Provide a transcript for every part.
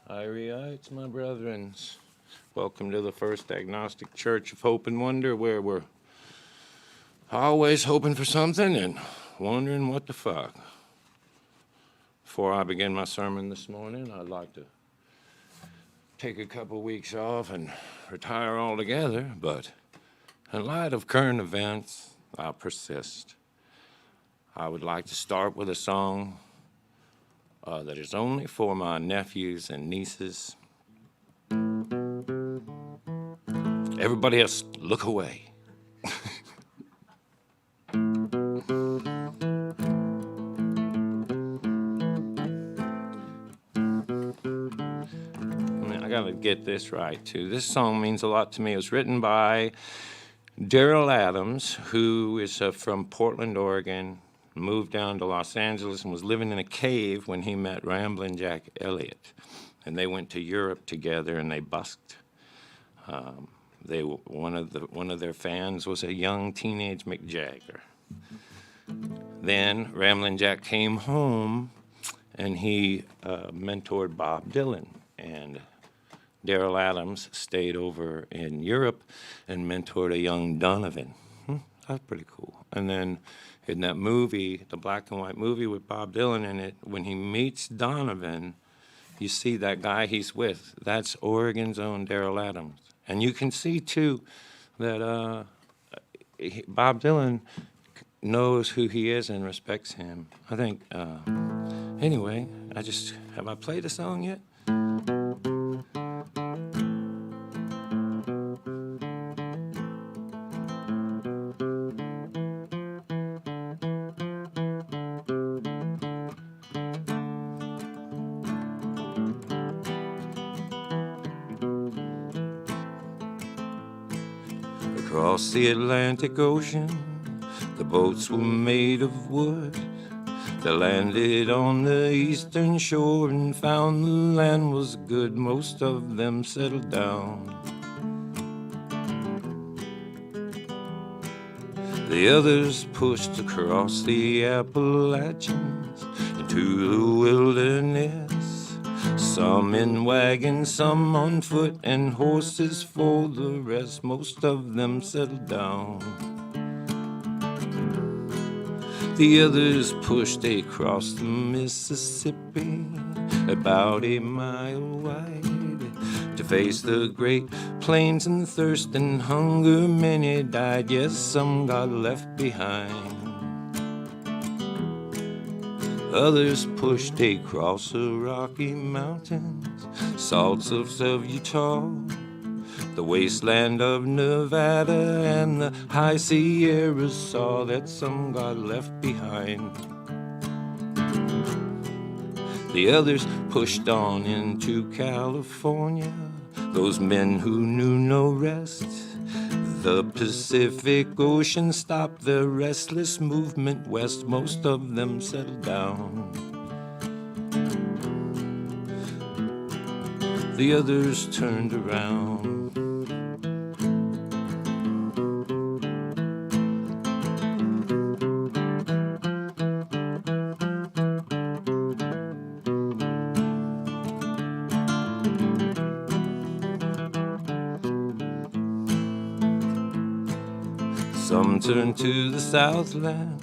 Irites, my brethrens. Welcome to the First Agnostic Church of Hope and Wonder, where we're always hoping for something and wondering what the fuck. Before I begin my sermon this morning, I'd like to take a couple weeks off and retire altogether, but in light of current events, I'll persist. I would like to start with a song that is only for my nephews and nieces. Everybody else, look away. I gotta get this right, too. This song means a lot to me. It was written by Daryl Adams, who is from Portland, Oregon, moved down to Los Angeles and was living in a cave when he met Ramblin' Jack Elliott. And they went to Europe together and they busked. One of their fans was a young teenage Mick Jagger. Then Ramblin' Jack came home and he mentored Bob Dylan. And Daryl Adams stayed over in Europe and mentored a young Donovan. That's pretty cool. And then in that movie, the black and white movie with Bob Dylan in it, when he meets Donovan, you see that guy he's with. That's Oregon's own Daryl Adams. And you can see, too, that Bob Dylan knows who he is and respects him. I think, anyway, have I played a song yet? Across the Atlantic Ocean, the boats were made of wood. They landed on the eastern shore and found the land was good. Most of them settled down. The others pushed across the Appalachians into the wilderness. Some in wagons, some on foot, and horses for the rest. Most of them settled down. The others pushed across the Mississippi, about a mile wide, to face the great plains and thirst and hunger. Many died, yes, some got left behind. Others pushed across the Rocky Mountains, salts of Utah, the wasteland of Nevada, and the high Sierras. Saw that some got left behind. The others pushed on into California, those men who knew no rest. The Pacific Ocean stopped their restless movement west. Most of them settled down. The others turned around. Some turned to the Southland,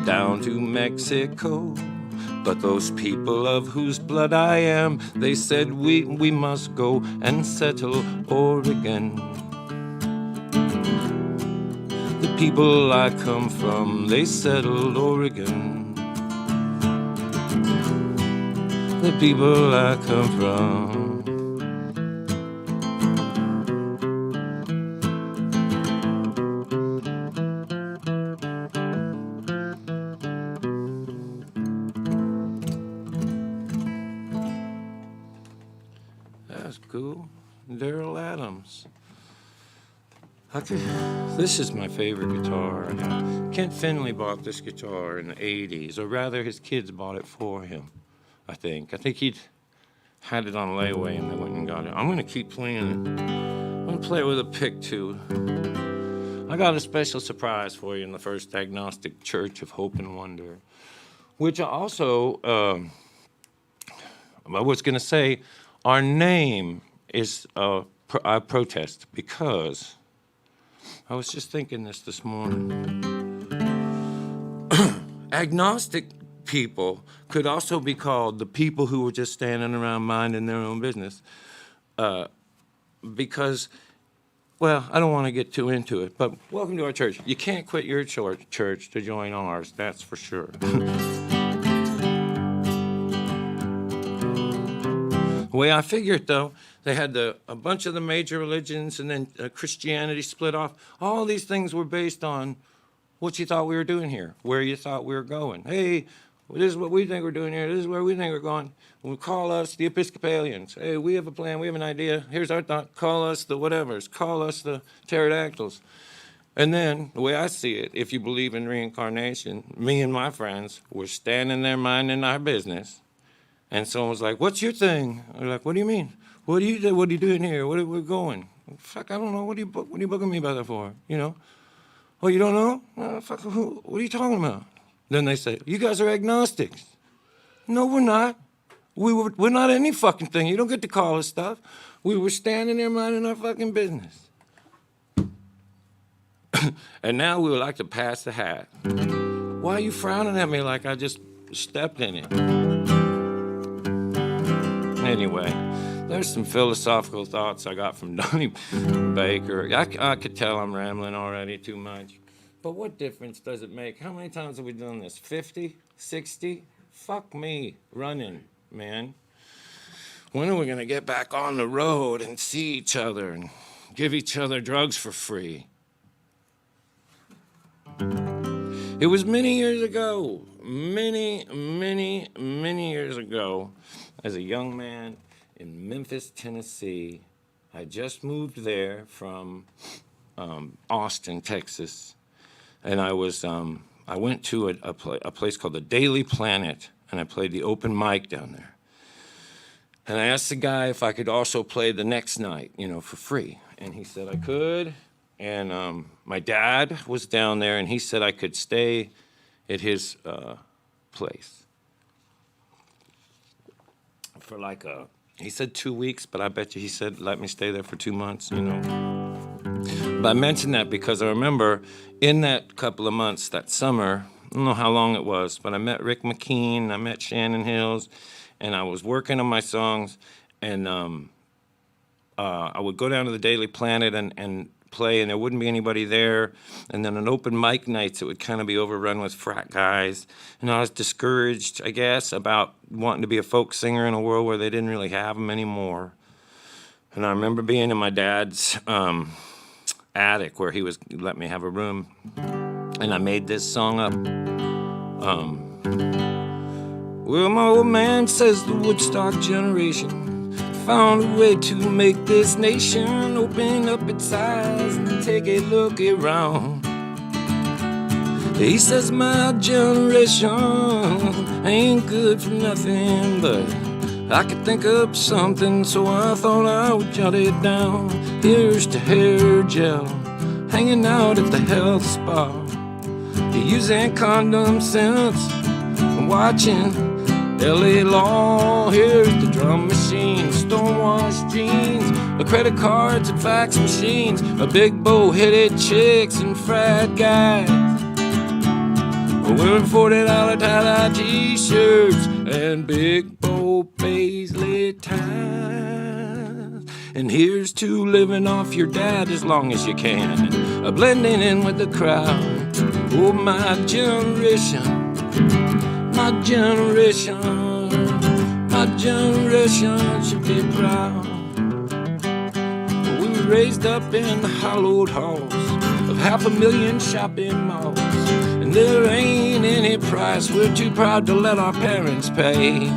down to Mexico. But those people of whose blood I am, they said we must go and settle Oregon. The people I come from, they settled Oregon. The people I come from. Cool. Daryl Adams. This is my favorite guitar. Kent Finley bought this guitar in the 80s, or rather his kids bought it for him, I think. I think had it on layaway and I went and got it. I'm gonna keep playing it. I'm gonna play it with a pick too. I got a special surprise for you in the First Agnostic Church of Hope and Wonder, which also, I was gonna say, our name is a protest, because I was just thinking this morning. Agnostic people could also be called the people who were just standing around minding their own business, because, well, I don't want to get too into it, but welcome to our church. You can't quit your church to join ours, that's for sure. The way I figured, though, they had a bunch of the major religions, and then Christianity split off. All these things were based on what you thought we were doing here, where you thought we were going. Hey, this is what we think we're doing here. This is where we think we're going. We call us the Episcopalians. Hey, we have a plan. We have an idea. Here's our thought. Call us the whatevers. Call us the pterodactyls. And then, the way I see it, if you believe in reincarnation, me and my friends were standing there minding our business, and someone was like, "What's your thing?" I'm like, "What do you mean? What are you doing here? Where are we going?" Fuck, I don't know. What are you booking me about that for? You know? Oh, you don't know? Fuck, what are you talking about? Then they say, "You guys are agnostics." No, we're not. We're not any fucking thing. You don't get to call us stuff. We were standing there minding our fucking business. And now we would like to pass the hat. Why are you frowning at me like I just stepped in it? Anyway, there's some philosophical thoughts I got from Donnie Baker. I could tell I'm rambling already too much. But what difference does it make? How many times have we done this? 50? 60? Fuck me running, man. When are we going to get back on the road and see each other and give each other drugs for free? It was many years ago, many years ago, as a young man in Memphis, Tennessee. I just moved there from Austin, Texas, and I went to a place called the Daily Planet, and I played the open mic down there. And I asked the guy if I could also play the next night, for free, and he said I could. And my dad was down there, and he said I could stay at his place for he said 2 weeks, but I bet you he said let me stay there for 2 months, But I mentioned that because I remember in that couple of months, that summer, I don't know how long it was, but I met Rick McKean, I met Shannon Hills, and I was working on my songs, and I would go down to the Daily Planet and play, and there wouldn't be anybody there. And then on open mic nights, it would kind of be overrun with frat guys. And I was discouraged, I guess, about wanting to be a folk singer in a world where they didn't really have them anymore. And I remember being in my dad's attic where he let me have a room. And I made this song up. Well, my old man says the Woodstock generation found a way to make this nation open up its eyes and take a look around. He says my generation ain't good for nothing, but I could think up something, so I thought I would jot it down. Here's to hair gel, hanging out at the health spa, using condom scents and watching LA Law. Here's the drum machine, stonewashed jeans, the credit cards and fax machines, a big bow-headed chicks and frat guys wearing $40 tie-dye t-shirts and big bow paisley ties. And here's to living off your dad as long as you can, blending in with the crowd. Oh, my generation, my generation, my generation should be proud. We were raised up in the hallowed halls of 500,000 shopping malls, and there ain't any price we're too proud to let our parents pay.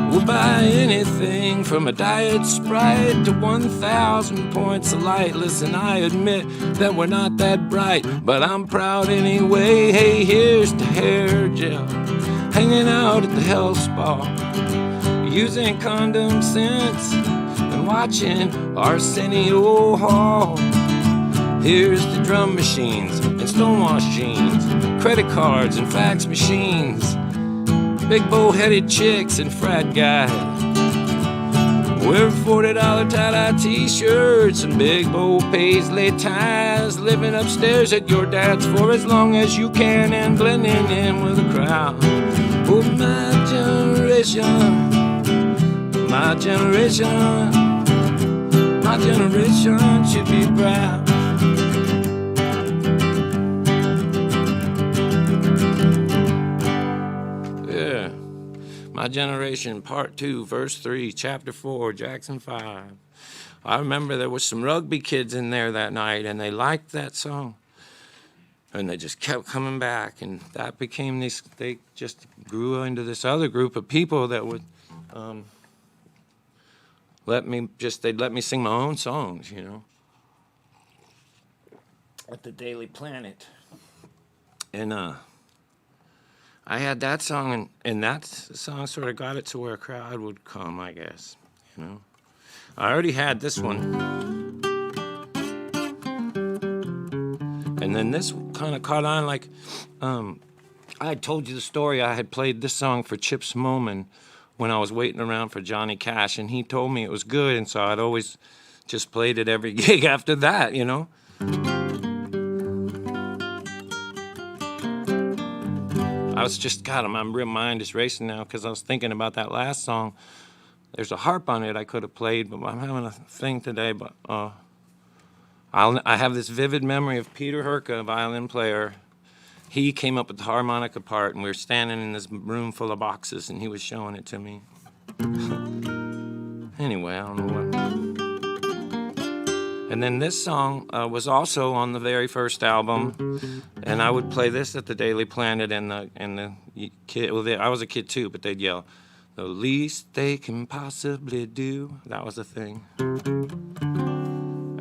We'll buy anything from a Diet Sprite to 1,000 points of light. Listen, I admit that we're not that bright, but I'm proud anyway. Hey, here's to hair gel, hanging out at the health spa, using condom sense and watching Arsenio Hall. Here's the drum machines and stonewashed jeans, credit cards and fax machines, big bow-headed chicks and frat guys, wearing $40 tie-dye t-shirts and big bow paisley ties, living upstairs at your dad's for as long as you can and blending in with the crowd. Oh, my generation, my generation, my generation should be proud. Yeah, My Generation, Part 2, Verse 3, Chapter 4, Jackson 5. I remember there was some rugby kids in there that night, and they liked that song. And they just kept coming back, and that became this, they just grew into this other group of people that would they'd let me sing my own songs, you know, at the Daily Planet. And I had that song, and that song sort of got it to where a crowd would come, I guess, you know. I already had this one. And then this kind of caught on, like, I had told you the story. I had played this song for Chip Smolman when I was waiting around for Johnny Cash, and he told me it was good, and so I'd always just played it every gig after that, you know? I was just, God, my mind is racing now because I was thinking about that last song. There's a harp on it I could have played, but I'm having a thing today, but I have this vivid memory of Peter Herka, a violin player. He came up with the harmonica part, and we were standing in this room full of boxes, and he was showing it to me. Anyway, I don't know what. And then this song was also on the very first album, and I would play this at the Daily Planet, and the kid, well, I was a kid too, but they'd yell, "The least they can possibly do." That was the thing.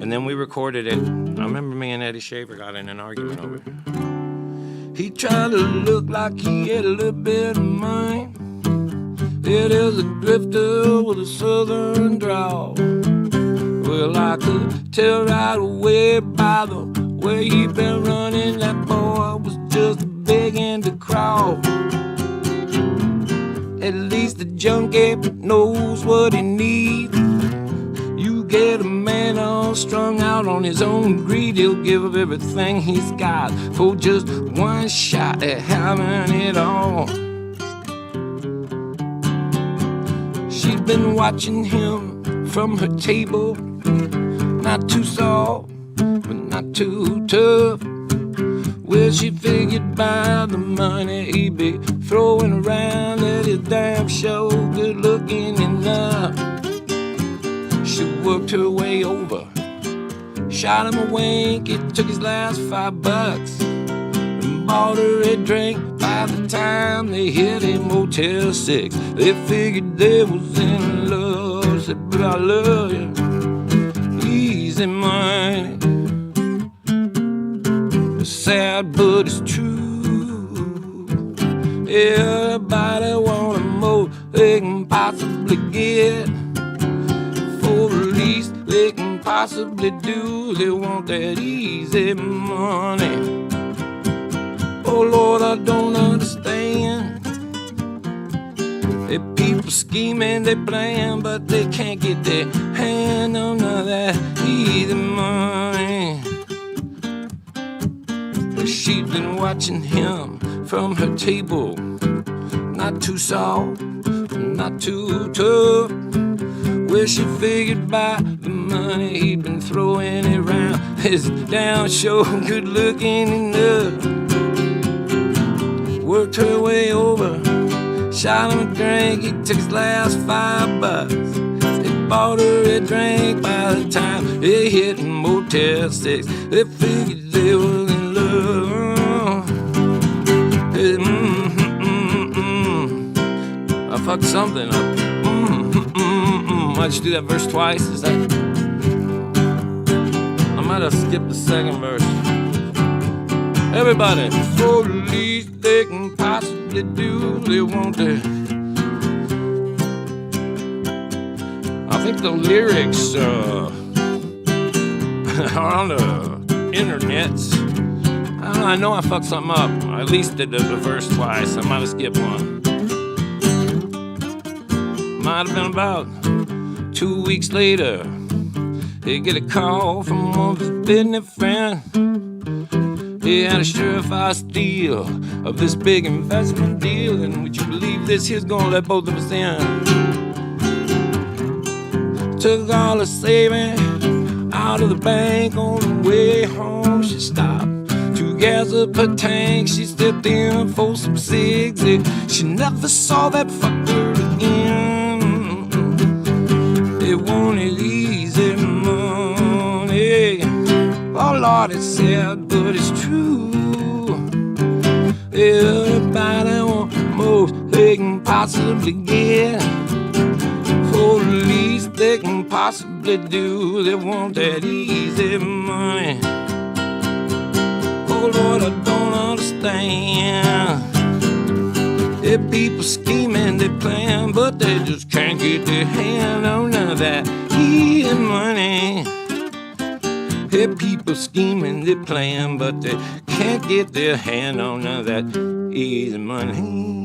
And then we recorded it. I remember me and Eddie Shaver got in an argument over it. He tried to look like he had a little bit of money. It is a drifter with a southern drawl. Well, I could tell right away by the way he been running. That boy was just begging to crawl. At least the junkie knows what he needs. You get a man all strung out on his own greed, he'll give up everything he's got for just one shot at having it all. She's been watching him from her table, not too soft, but not too tough. Well, she figured by the money he'd be throwing around that his damn show good looking enough. She worked her way over, shot him a wink, it took his last $5, and bought her a drink. By the time they hit a Motel 6, they figured they was in love. Said, but I love you, easy money. It's sad, but it's true. Everybody want more they can possibly get. For the least they can possibly do, they want that easy money. Oh Lord, I don't understand. They people scheming, they plan, but they can't get their hand on none of that easy money. She's been watching him from her table, not too soft, not too tough. Well, she figured by the money he'd been throwing around, his down show good looking enough. Worked her way over, shot him a drink, he took his last $5. They bought her a drink. By the time they hit Motel 6, they figured they were in love. I fucked something up. Why'd you do that verse twice? Is that? I might have skipped the second verse. Everybody, for the least they can possibly do, they want that think the lyrics are on the internets. I know I fucked something up. I at least did the verse twice. I might have skipped one. Might have been about 2 weeks later. He get a call from one of his business friends. He had a surefire steal of this big investment deal. And would you believe this? He was gonna let both of us in. Took all the savings out of the bank. On the way home, she stopped to gas up her tank. She stepped in for some cigs. She never saw that fucker again. It wanted easy money. Oh Lord, it's sad, but it's true. Everybody wants most they can possibly get. For the least they can possibly do. They want that easy money. Oh Lord, I don't understand. If people scheming, they plan, but they just can't get their hand on none of that easy money. If people scheming, they plan, but they can't get their hand on none of that easy money.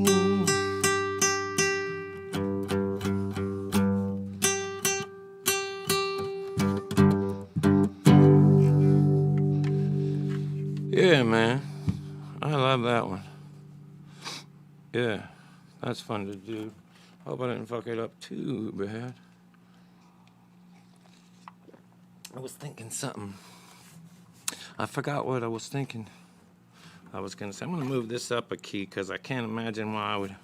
Yeah, man. I love that one. Yeah, that's fun to do. Hope I didn't fuck it up too bad. I was thinking something. I forgot what I was thinking. I was gonna say, I'm gonna move this up a key because I can't imagine why I would.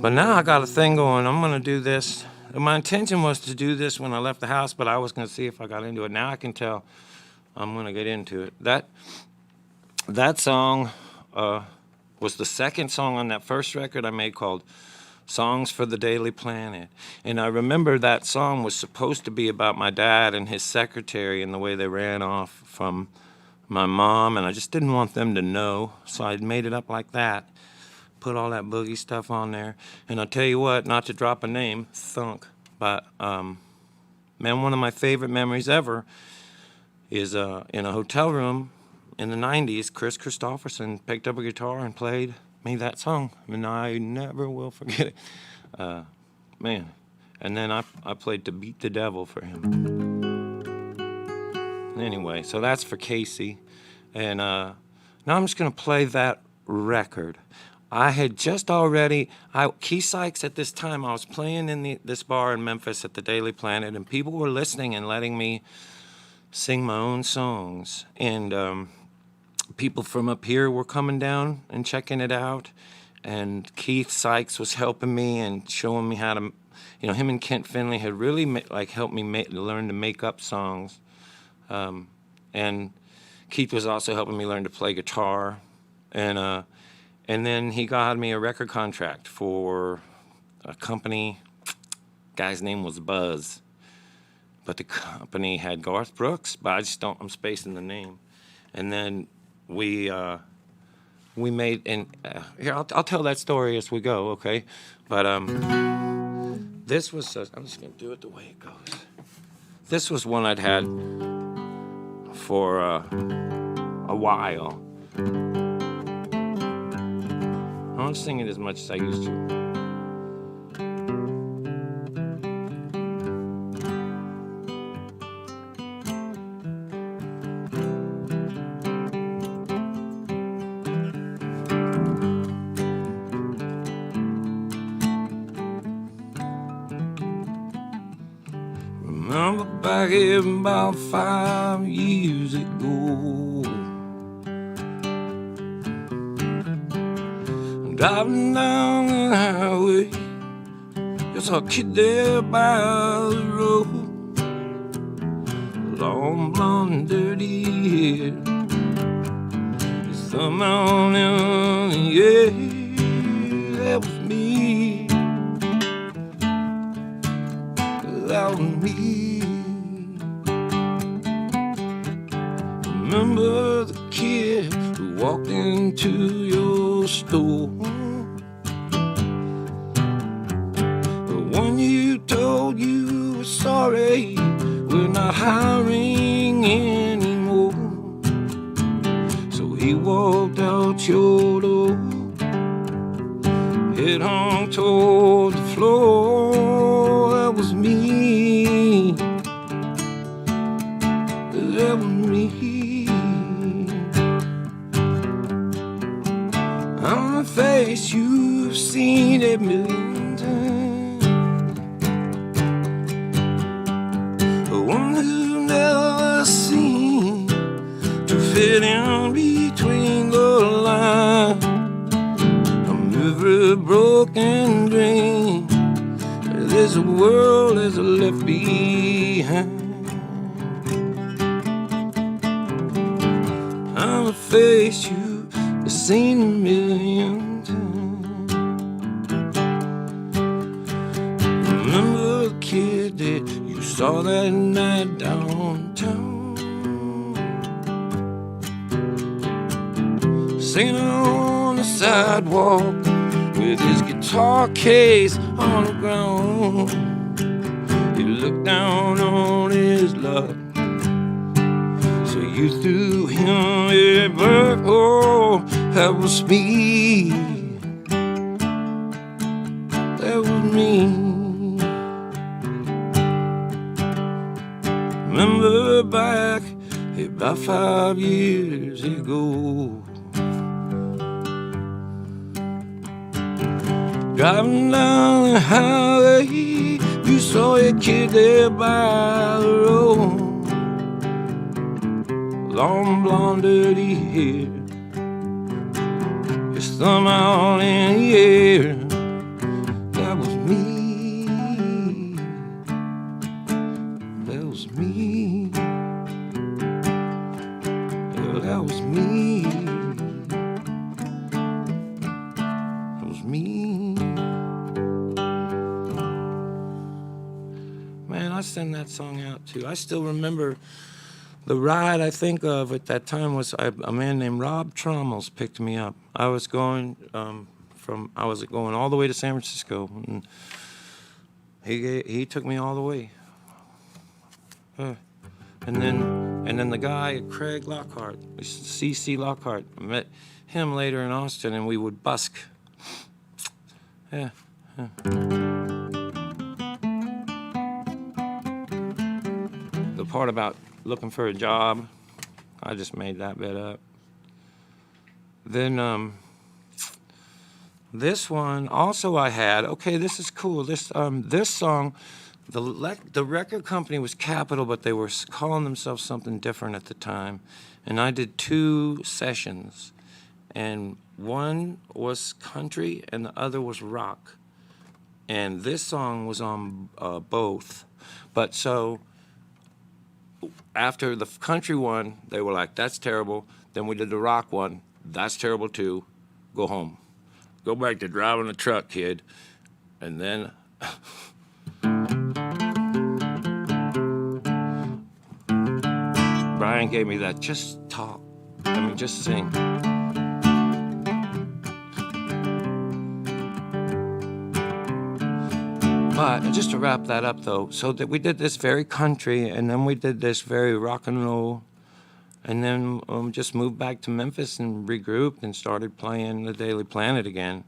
But now I got a thing going. I'm gonna do this. My intention was to do this when I left the house, but I was gonna see if I got into it. Now I can tell I'm gonna get into it. That song was the second song on that first record I made called Songs for the Daily Planet. And I remember that song was supposed to be about my dad and his secretary and the way they ran off from my mom, and I just didn't want them to know, so I made it up like that, put all that boogie stuff on there. And I'll tell you what, not to drop a name, Tonk, but man, one of my favorite memories ever is in a hotel room in the 90s, Chris Christopherson picked up a guitar and played me that song, and I never will forget it. Man, and then I played To Beat the Devil for him. Anyway, so that's for Casey, and now I'm just gonna play that record. I had just already, Keith Sykes at this time, I was playing in this bar in Memphis at the Daily Planet, and people were listening and letting me sing my own songs, and people from up here were coming down and checking it out, and Keith Sykes was helping me and showing me how to, him and Kent Finley had really helped me learn to make up songs, and Keith was also helping me learn to play guitar, and then he got me a record contract for a company. Guy's name was Buzz, but the company had Garth Brooks, but I'm spacing the name, and then we made, and here I'll tell that story as we go, okay? But this was I'm just gonna do it the way it goes. This was one I'd had for a while. I don't sing it as much as I used to. Remember back here about 5 years ago, driving down the highway, just a kid there by the road, long blonde dirty hair, thumb on him, yeah, that was me, that was me. Remember the kid who walked into your store, the one you told you hiring anymore. So he walked out your door, head hung toward the floor. That was me. That was me. I'm a face you've seen a million times, but one who've never seen to fit in between the lines. I'm every broken dream there's a world that's left behind. I'm a face you've seen a million times. Remember the kid that you saw that night downtown, singing on the sidewalk with his guitar case on the ground. He looked down on his luck, so you threw him a bird. Oh, that was me. That was me. Remember back about 5 years ago, driving down the highway, you saw a kid there by the road, long blonde dirty hair, his thumb out in the air. That was me. That was me. Yeah, that was me. That was me. Man, I send that song out too. I still remember the ride I think of at that time was a man named Rob Trommels picked me up. I was going going all the way to San Francisco, and he took me all the way. And then the guy, Craig Lockhart, C.C. Lockhart, I met him later in Austin, and we would busk. Yeah. The part about looking for a job, I just made that bit up. Then this one also I had. Okay, this is cool. This song, the record company was Capitol, but they were calling themselves something different at the time. And I did 2 sessions, and one was country and the other was rock. And this song was on both. But so after the country one, they were like, that's terrible. Then we did the rock one. That's terrible too. Go home. Go back to driving a truck, kid. And then Brian gave me that, just talk. Just sing. But just to wrap that up, though, so that we did this very country, and then we did this very rock and roll, and then just moved back to Memphis and regrouped and started playing the Daily Planet again.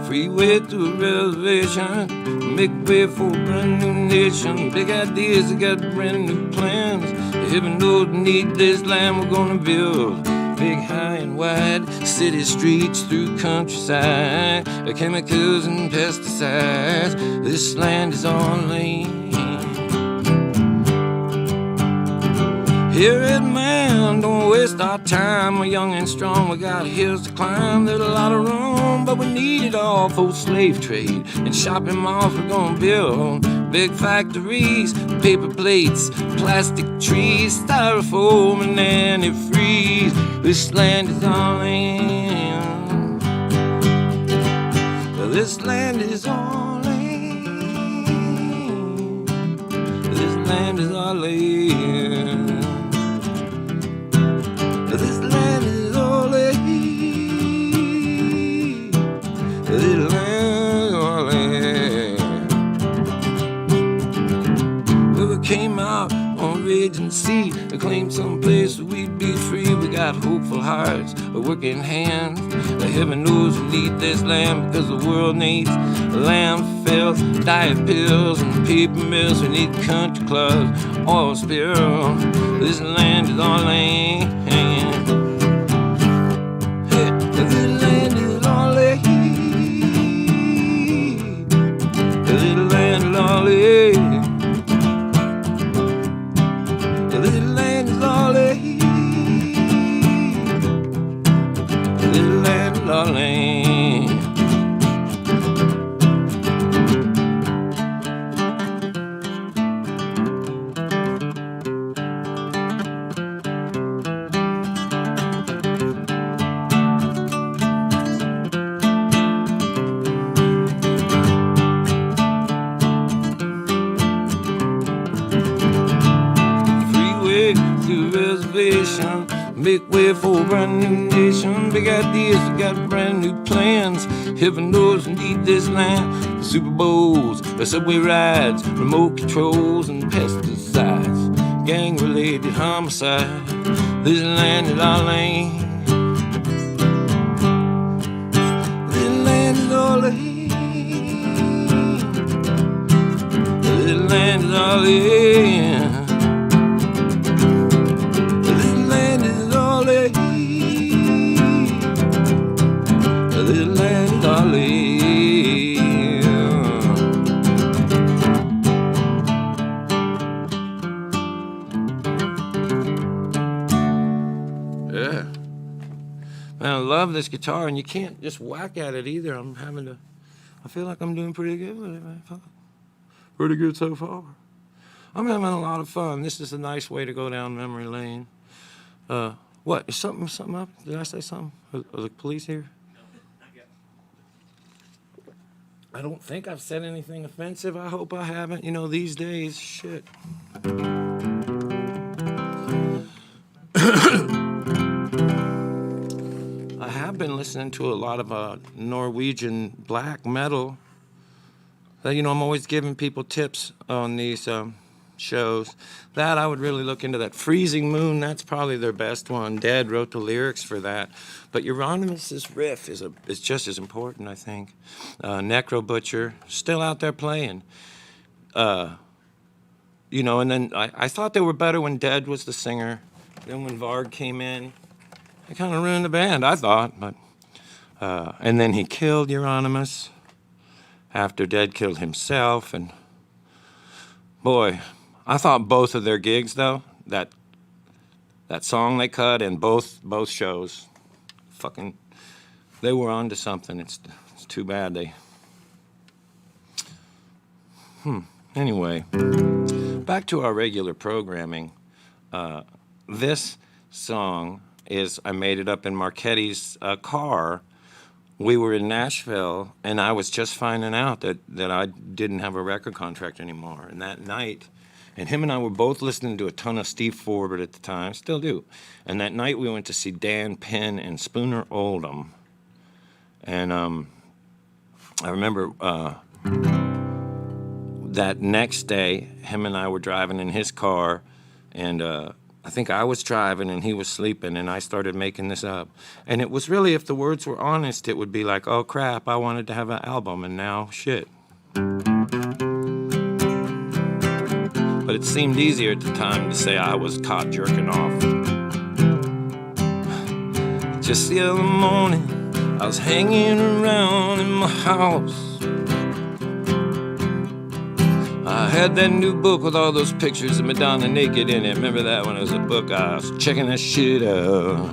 Freeway to a reservation, make way for a brand new nation. Big ideas, I got brand new plans. Heaven knows beneath this land we're gonna build. Big, high and wide, city streets through countryside. Chemicals and pesticides, this land is on land. Here it, man, don't waste our time. We're young and strong, we got hills to climb. There's a lot of room, but we need it all for slave trade. And shopping malls we're gonna build. Big factories, paper plates, plastic trees, styrofoam and antifreeze. This land is our land. This land is our land. This land is our land. This land is our land. This land is our land. We came out on raging sea to claim some place where we'd be free. We got hopeful hearts, working hands. Heaven knows we need this land because the world needs landfills, diet pills, and paper mills. We need country clubs, oil spill. This land is our land. Hey, this land is our land. This land is our land. This land is our land. This land is our land. Make way for a brand new nation. Big ideas, we got brand new plans. Heaven knows we need this land. The Super Bowls, the subway rides, remote controls and pesticides, gang-related homicide. This land is our land. This land is our land. This land is our land. This land, darling. Yeah. Man, I love this guitar, and you can't just whack at it either. I feel like I'm doing pretty good with it, man. Pretty good so far. I'm having a lot of fun. This is a nice way to go down memory lane. What? Is something up? Did I say something? Are the police here? I don't think I've said anything offensive. I hope I haven't. You know, these days, shit. I have been listening to a lot of Norwegian black metal. You know, I'm always giving people tips on these shows. That I would really look into that. Freezing Moon, that's probably their best one. Dead wrote the lyrics for that. But Euronymous' riff is just as important, I think. Necro Butcher, still out there playing. You know, and then I thought they were better when Dead was the singer. Then when Varg came in, they kind of ruined the band, I thought. But and then he killed Euronymous after Dead killed himself. And boy, I thought both of their gigs, though, that song they cut and both shows, fucking, they were onto something. It's too bad they. Anyway, back to our regular programming. This song I made it up in Marchetti's car. We were in Nashville, and I was just finding out that I didn't have a record contract anymore. And that night, and him and I were both listening to a ton of Steve Forbert at the time, still do. And that night we went to see Dan Penn and Spooner Oldham. And I remember that next day, him and I were driving in his car, and I think I was driving and he was sleeping, and I started making this up. And it was really, if the words were honest, it would be like, oh crap, I wanted to have an album, and now shit. But it seemed easier at the time to say I was caught jerking off. Just the other morning, I was hanging around in my house. I had that new book with all those pictures of Madonna naked in it. Remember that when it was a book? I was checking that shit out.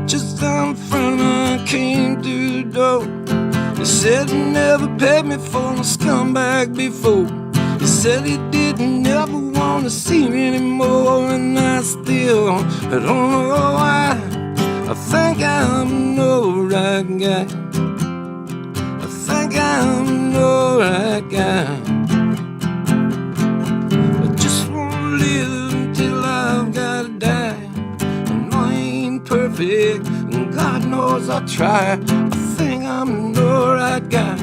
Just down front, I came through the door. He said he never paid me for a scumbag before. He said he didn't ever want to see me anymore, and I still don't know why. I think I'm the right guy. I think I'm the right guy. perfect, and God knows I try. I think I'm the right guy. I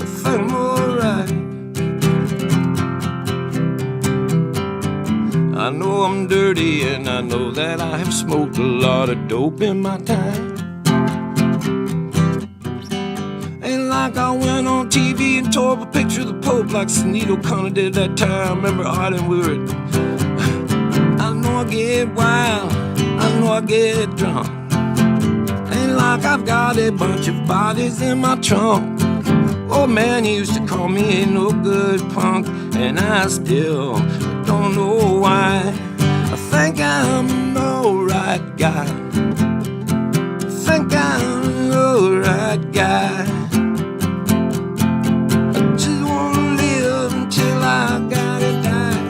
think I'm alright. I know I'm dirty, and I know that I have smoked a lot of dope in my time. Ain't like I went on TV and tore up a picture of the Pope like Sinead O'Connor did that time. Remember Arden, we were I know I get wild, I know I get drunk. Ain't like I've got a bunch of bodies in my trunk. Old man used to call me a no good punk, and I still don't know why. I think I'm the right guy. I think I'm the right guy. I just wanna live until I gotta die.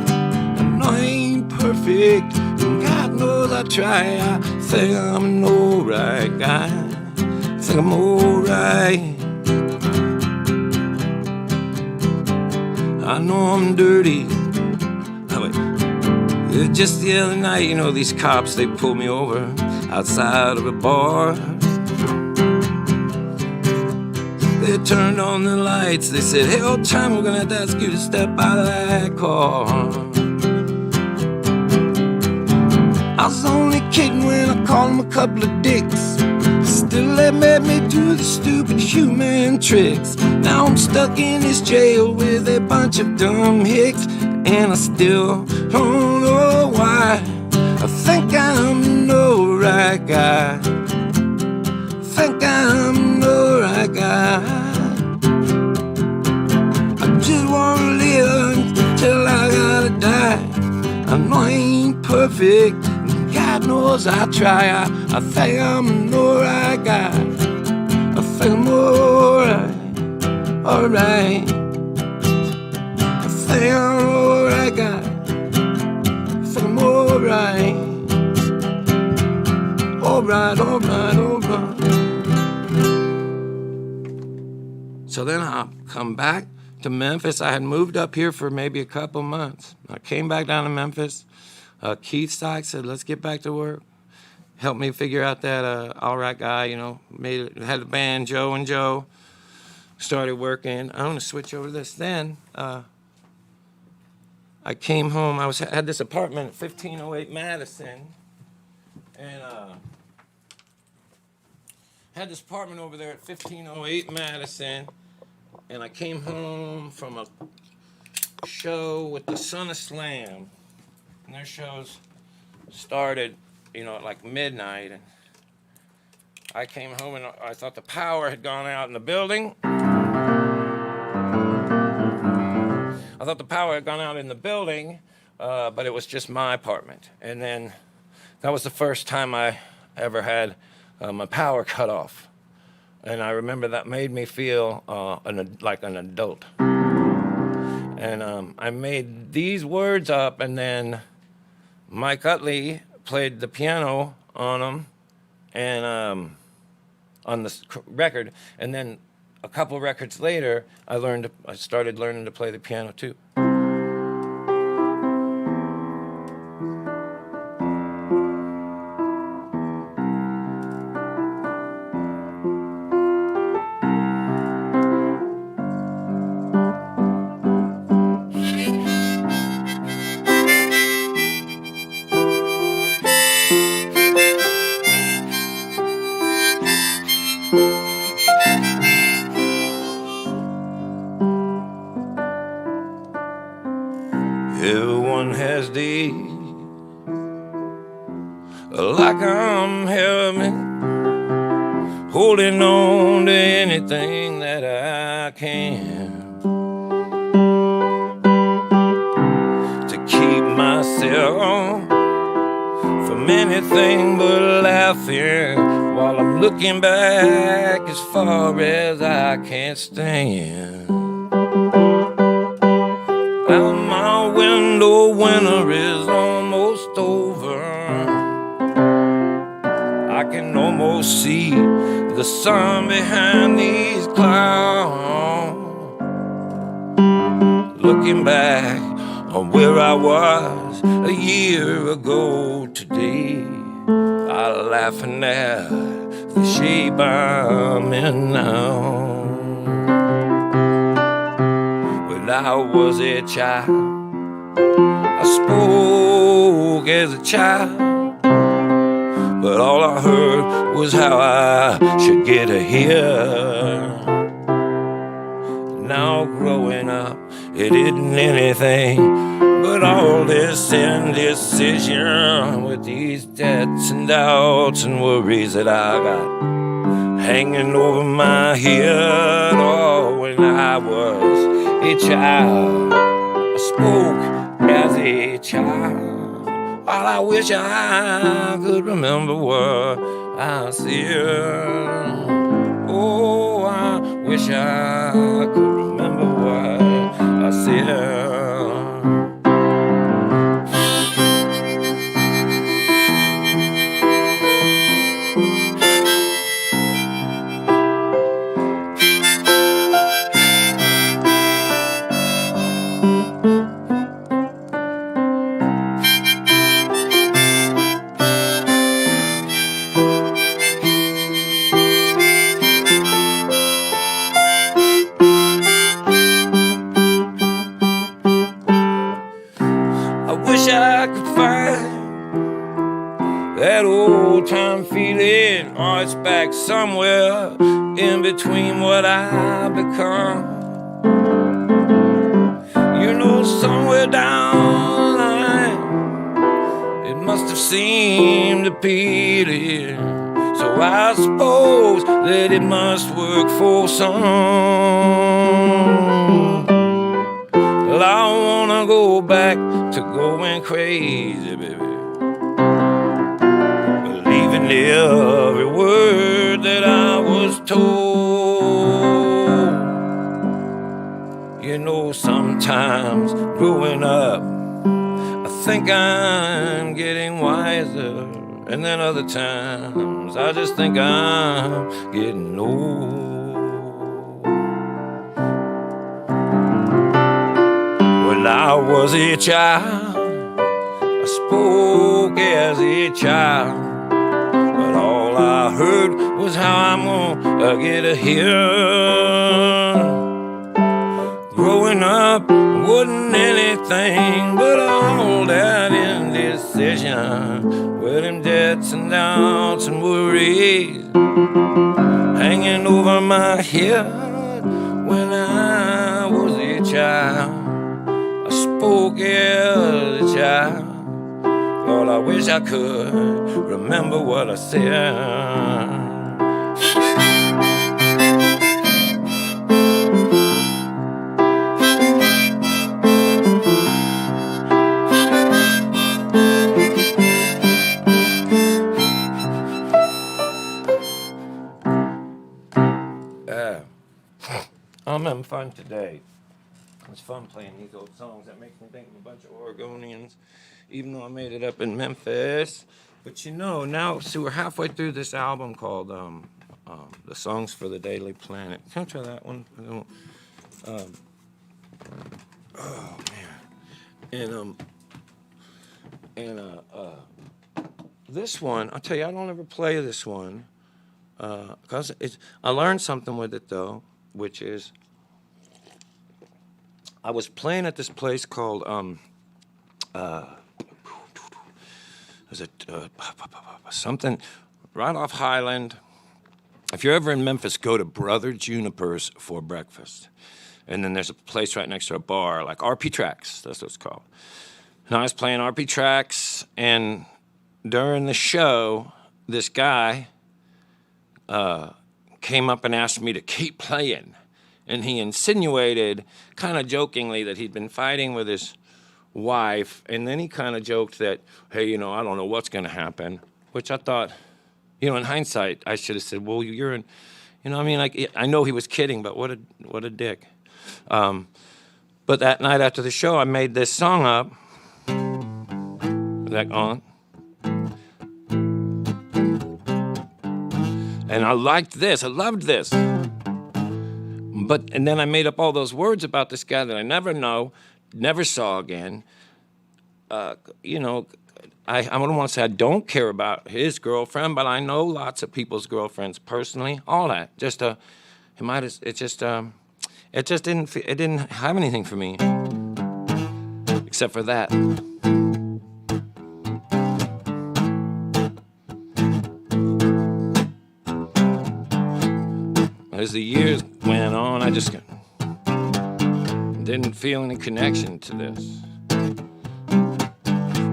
I know I ain't perfect, and God knows I try. I think I'm the right guy. I think I'm alright. I know I'm dirty. Just the other night, you know, these cops, they pulled me over outside of a bar. They turned on the lights. They said, hey, old time, we're gonna have to ask you to step out of that car. I was only kidding when I called them a couple of dicks. Still they made me do the stupid human tricks. Now I'm stuck in this jail with a bunch of dumb hicks, and I still don't know why. I think I'm the right guy. I think I'm the right guy. I just wanna live till I gotta die. I know I ain't perfect, God knows I try. I think I'm the right guy. I think I'm alright, alright. I think I'm the right guy. I think I'm alright, alright, alright, alright. So then I come back to Memphis. I had moved up here for maybe a couple months. I came back down to Memphis. Keith Sykes said, let's get back to work. Helped me figure out that all right guy, you know, had a band, Joe and Joe. Started working. I'm gonna switch over to this. Then I came home. I had this apartment at 1508 Madison, and had this apartment over there at 1508 Madison, and I came home from a show with the Son of Slam. And their shows started, you know, at like midnight. And I came home and I thought the power had gone out in the building. But it was just my apartment. And then that was the first time I ever had my power cut off. And I remember that made me feel like an adult. And I made these words up, and then Mike Utley played the piano on them, and on the record. And then a couple records later, I started learning to play the piano too. Everyone has days like I'm having, holding on to anything that I can to keep myself from anything but laughing while I'm looking back as far as I can't stand. Out my window, winter is almost over. I can almost see the sun behind these clouds. Looking back on where I was a year ago today. I'm laughing at the shape I'm in now. When I was a child, I spoke as a child, but all I heard was how I should get a here. Now growing up, it isn't anything but all this indecision with these debts and doubts and worries that I got hanging over my head. Oh, when I was a child, I spoke as a child. All I wish I could remember what I said. Oh, I wish I could remember what I said. I could find that old time feeling, or it's back somewhere in between what I've become. You know, somewhere down the line, it must have seemed appealing. So I suppose that it must work for some. Well, I wanna go back to going crazy, baby, believing every word that I was told. You know, sometimes growing up, I think I'm getting wiser, and then other times I just think I'm getting old. When I was a child, I spoke as a child, but all I heard was how I'm gonna get a here. Growing up wasn't anything but all that indecision, with them debts and doubts and worries hanging over my head. When I was a child, I spoke as a child. Lord, I wish I could remember what I said. I'm having fun today. It's fun playing these old songs. That makes me think of a bunch of Oregonians, even though I made it up in Memphis. But you know, now, see, we're halfway through this album called The Songs for the Daily Planet. Can I try that one? Oh, man. This one, I'll tell you, I don't ever play this one. Because I learned something with it, though, which is I was playing at this place called something right off Highland. If you're ever in Memphis, go to Brother Juniper's for breakfast. And then there's a place right next to a bar, like RP Tracks, that's what it's called. And I was playing RP Tracks, and during the show, this guy came up and asked me to keep playing. And he insinuated, kind of jokingly, that he'd been fighting with his wife. And then he kind of joked that, hey, you know, I don't know what's going to happen. Which I thought, you know, in hindsight, I should have said, well, you're in, you know, I mean, like, I know he was kidding, but what a dick. But that night after the show, I made this song up. Is that on? And I liked this. I loved this. And then I made up all those words about this guy that I never saw again. You know, I don't want to say I don't care about his girlfriend, but I know lots of people's girlfriends personally. All that, just it just it didn't have anything for me, except for that. As the years went on, I just didn't feel any connection to this.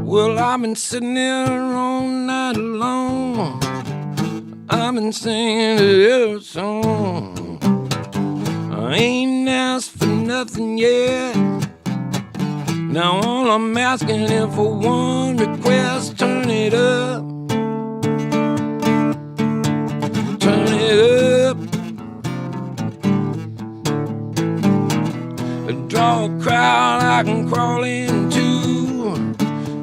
Well, I've been sitting there all night long. I've been singing every song. I ain't asked for nothing yet. Now all I'm asking is for one request. Turn it up. Turn it up. Draw a crowd I can crawl into.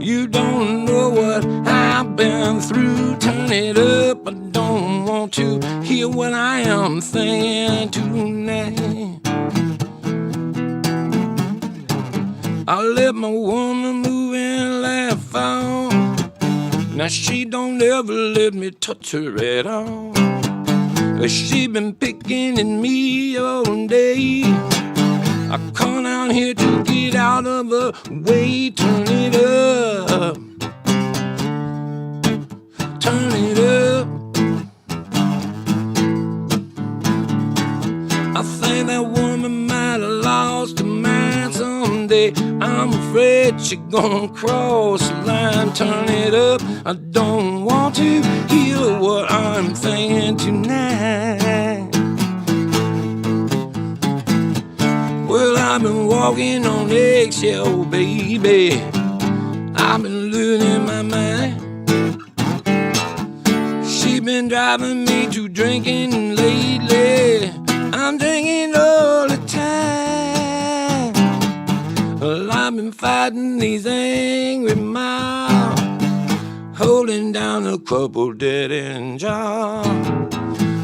You don't know what I've been through. Turn it up. I don't want to hear what I am thinking tonight. I let my woman move and laugh on. Now she don't ever let me touch her at all. She been picking at me all day. I come down here to get out of her way. Turn it up. Turn it up. I think that woman might have lost her mind someday. I'm afraid she's gonna cross the line. Turn it up. I don't want to hear what I'm thinking tonight. Well, I've been walking on eggshell, baby. I've been losing my mind. She been driving me to drinking lately. I'm drinking all the time. Well, I've been fighting these angry mouths, holding down a couple dead-end jobs.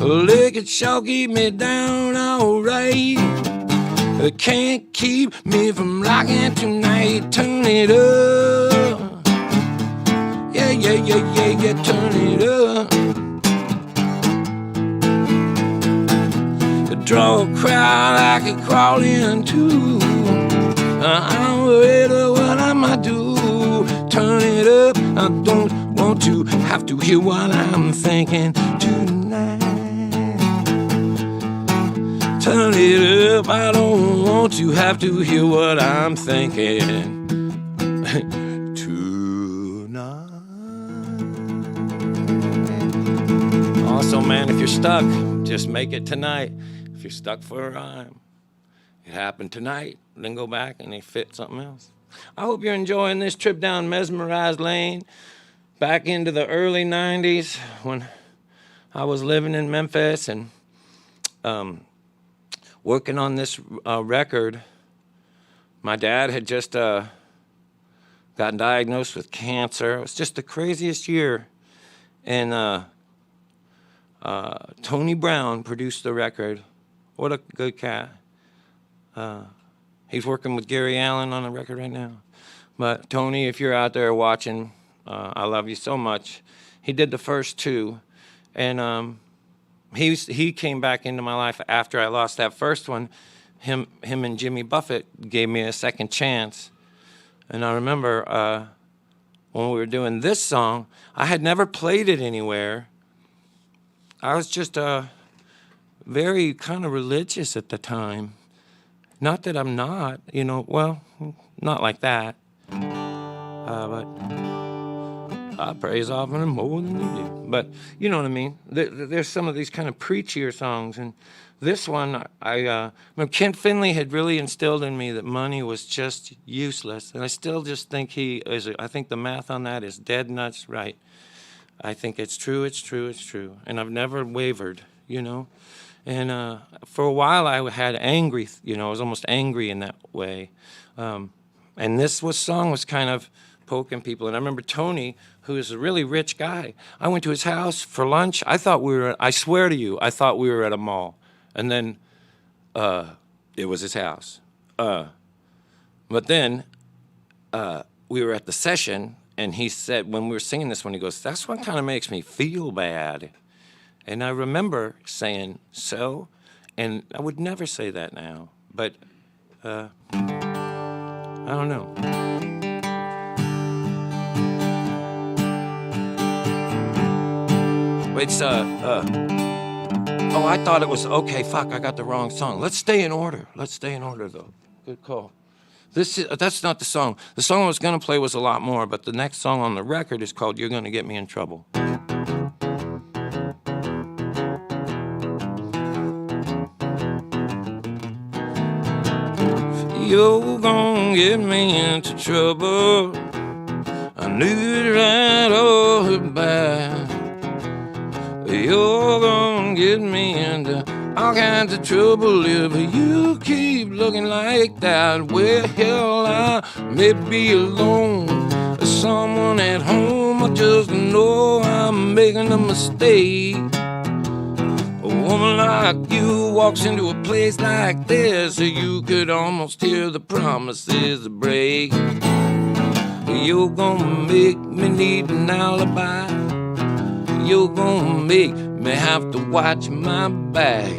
Liquor sure keep me down all right. It can't keep me from rocking tonight. Turn it up. Yeah, yeah, yeah, yeah, yeah, turn it up. Draw a crowd I could crawl into. I'm ready, what I might do. Turn it up. I don't want to have to hear what I'm thinking tonight. Turn it up, I don't want to have to hear what I'm thinking tonight. Also, man, if you're stuck, just make it tonight. If you're stuck for a rhyme, it happened tonight, then go back and they fit something else. I hope you're enjoying this trip down Mesmerized Lane, back into the early 90s when I was living in Memphis and working on this record. My dad had just gotten diagnosed with cancer. It was just the craziest year. And Tony Brown produced the record. What a good cat. He's working with Gary Allen on the record right now. But Tony, if you're out there watching, I love you so much. He did the first two. And he came back into my life after I lost that first one. Him and Jimmy Buffett gave me a second chance. And I remember when we were doing this song, I had never played it anywhere. I was just very kind of religious at the time. Not that I'm not, well, not like that. But I praise often more than you do. But you know what I mean? There's some of these kind of preachier songs. And this one, Kent Finley had really instilled in me that money was just useless. And I still just think I think the math on that is dead nuts right. I think it's true, it's true, it's true. And I've never wavered, And for a while I had angry, I was almost angry in that way. And this song was kind of poking people. And I remember Tony, who is a really rich guy, I went to his house for lunch. I swear to you, I thought we were at a mall. And then it was his house. But then we were at the session, and he said, when we were singing this one, he goes, that's what kind of makes me feel bad. And I remember saying, so? And I would never say that now, but I don't know. It's, oh, I thought it was, okay, fuck, I got the wrong song. Let's stay in order. Let's stay in order, though. Good call. That's not the song. The song I was going to play was a lot more, but the next song on the record is called You're Gonna Get Me in Trouble. You're gonna get me into trouble. I knew it right off the bat. You're gonna get me into all kinds of trouble if you keep looking like that. Well, I may be alone, someone at home, I just know I'm making a mistake. A woman like you walks into a place like this, you could almost hear the promises break. You're gonna make me need an alibi. You're gonna make me have to watch my back.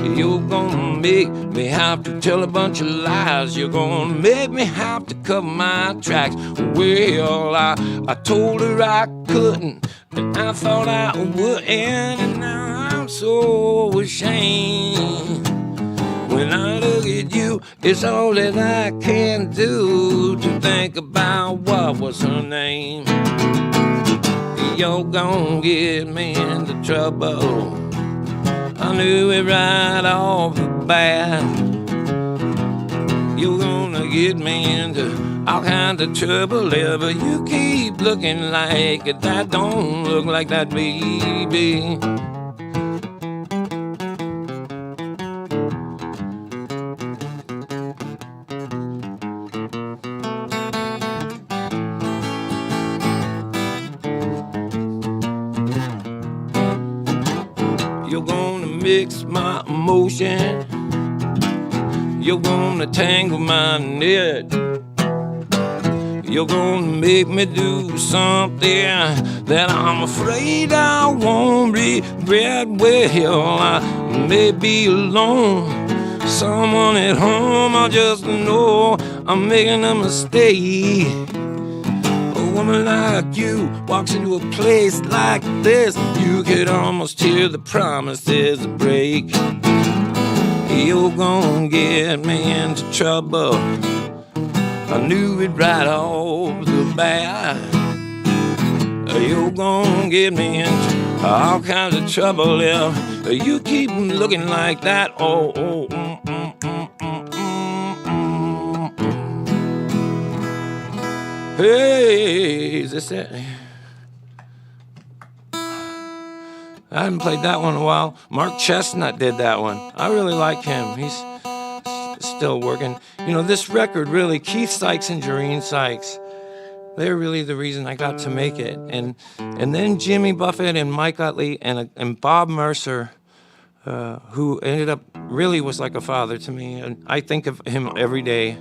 You're gonna make me have to tell a bunch of lies. You're gonna make me have to cover my tracks. Well, I told her I couldn't, and I thought I would, and now I'm so ashamed. When I look at you, it's all that I can do to think about what was her name. You're gonna get me into trouble. I knew it right off the bat. You're gonna get me into all kinds of trouble if you keep looking like it. That don't look like that, baby. You're gonna mix my emotion. You're gonna tangle my net. You're gonna make me do something that I'm afraid I won't regret. Well, I may be alone, someone at home, I just know I'm making a mistake. A woman like you walks into a place like this, you could almost hear the promises break. You're gonna get me into trouble. I knew it right off the bat. You're gonna get me into all kinds of trouble if you keep looking like that. Oh, oh, Hey, is this it? I haven't played that one in a while. Mark Chestnut did that one. I really like him. He's still working. You know, this record really, Keith Sykes and Jareen Sykes, they're really the reason I got to make it. And then Jimmy Buffett and Mike Utley and Bob Mercer, who ended up really was like a father to me. And I think of him every day.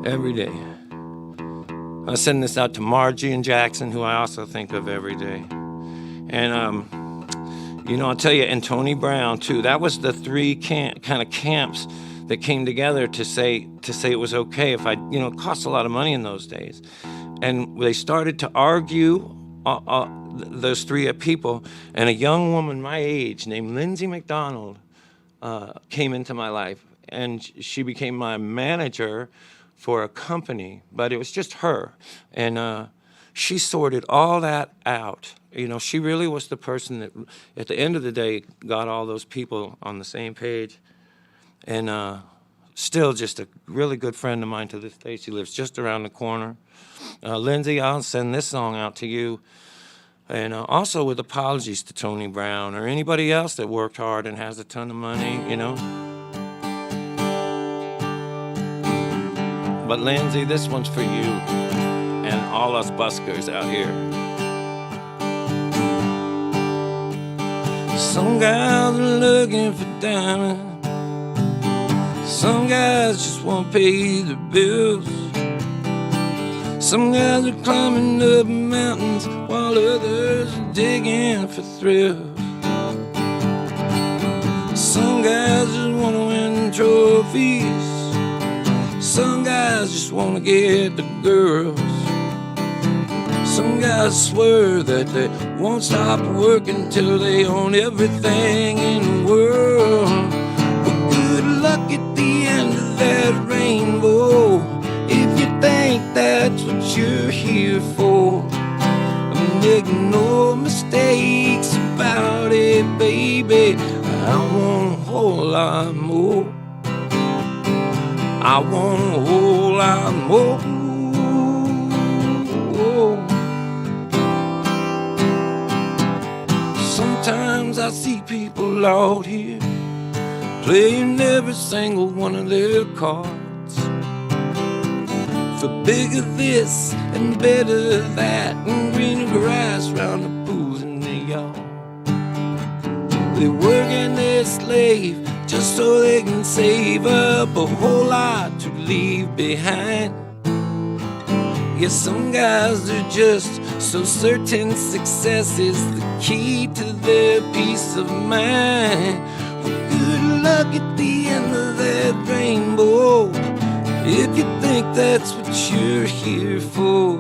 Every day. I send this out to Margie and Jackson, who I also think of every day. And, you know, I'll tell you, and Tony Brown, too. That was the three kind of camps that came together to say it was okay if it cost a lot of money in those days. And they started to argue, those three people, and a young woman my age named Lindsay McDonald came into my life, and she became my manager for a company, but it was just her. And she sorted all that out. You know, she really was the person that, at the end of the day, got all those people on the same page. And still just a really good friend of mine to this day. She lives just around the corner. Lindsay, I'll send this song out to you. And also with apologies to Tony Brown or anybody else that worked hard and has a ton of money, you know. But Lindsay, this one's for you and all us buskers out here. Some guys are looking for diamonds. Some guys just want to pay their bills. Some guys are climbing up mountains while others are digging for thrills. Some guys just want to win trophies. Some guys just want to get the girls. Some guys swear that they won't stop working till they own everything in the world. But good luck at the end of that rainbow if you think that's what you're here for. Make no mistakes about it, baby. I want a whole lot more. I want a whole lot more. Sometimes I see people out here playing every single one of their cards for bigger this and better that and greener grass round the pools in the yard. They work and they slave just so they can save up a whole lot to leave behind. Yes, some guys are just so certain success is the key to their peace of mind. Well, good luck at the end of that rainbow if you think that's what you're here for.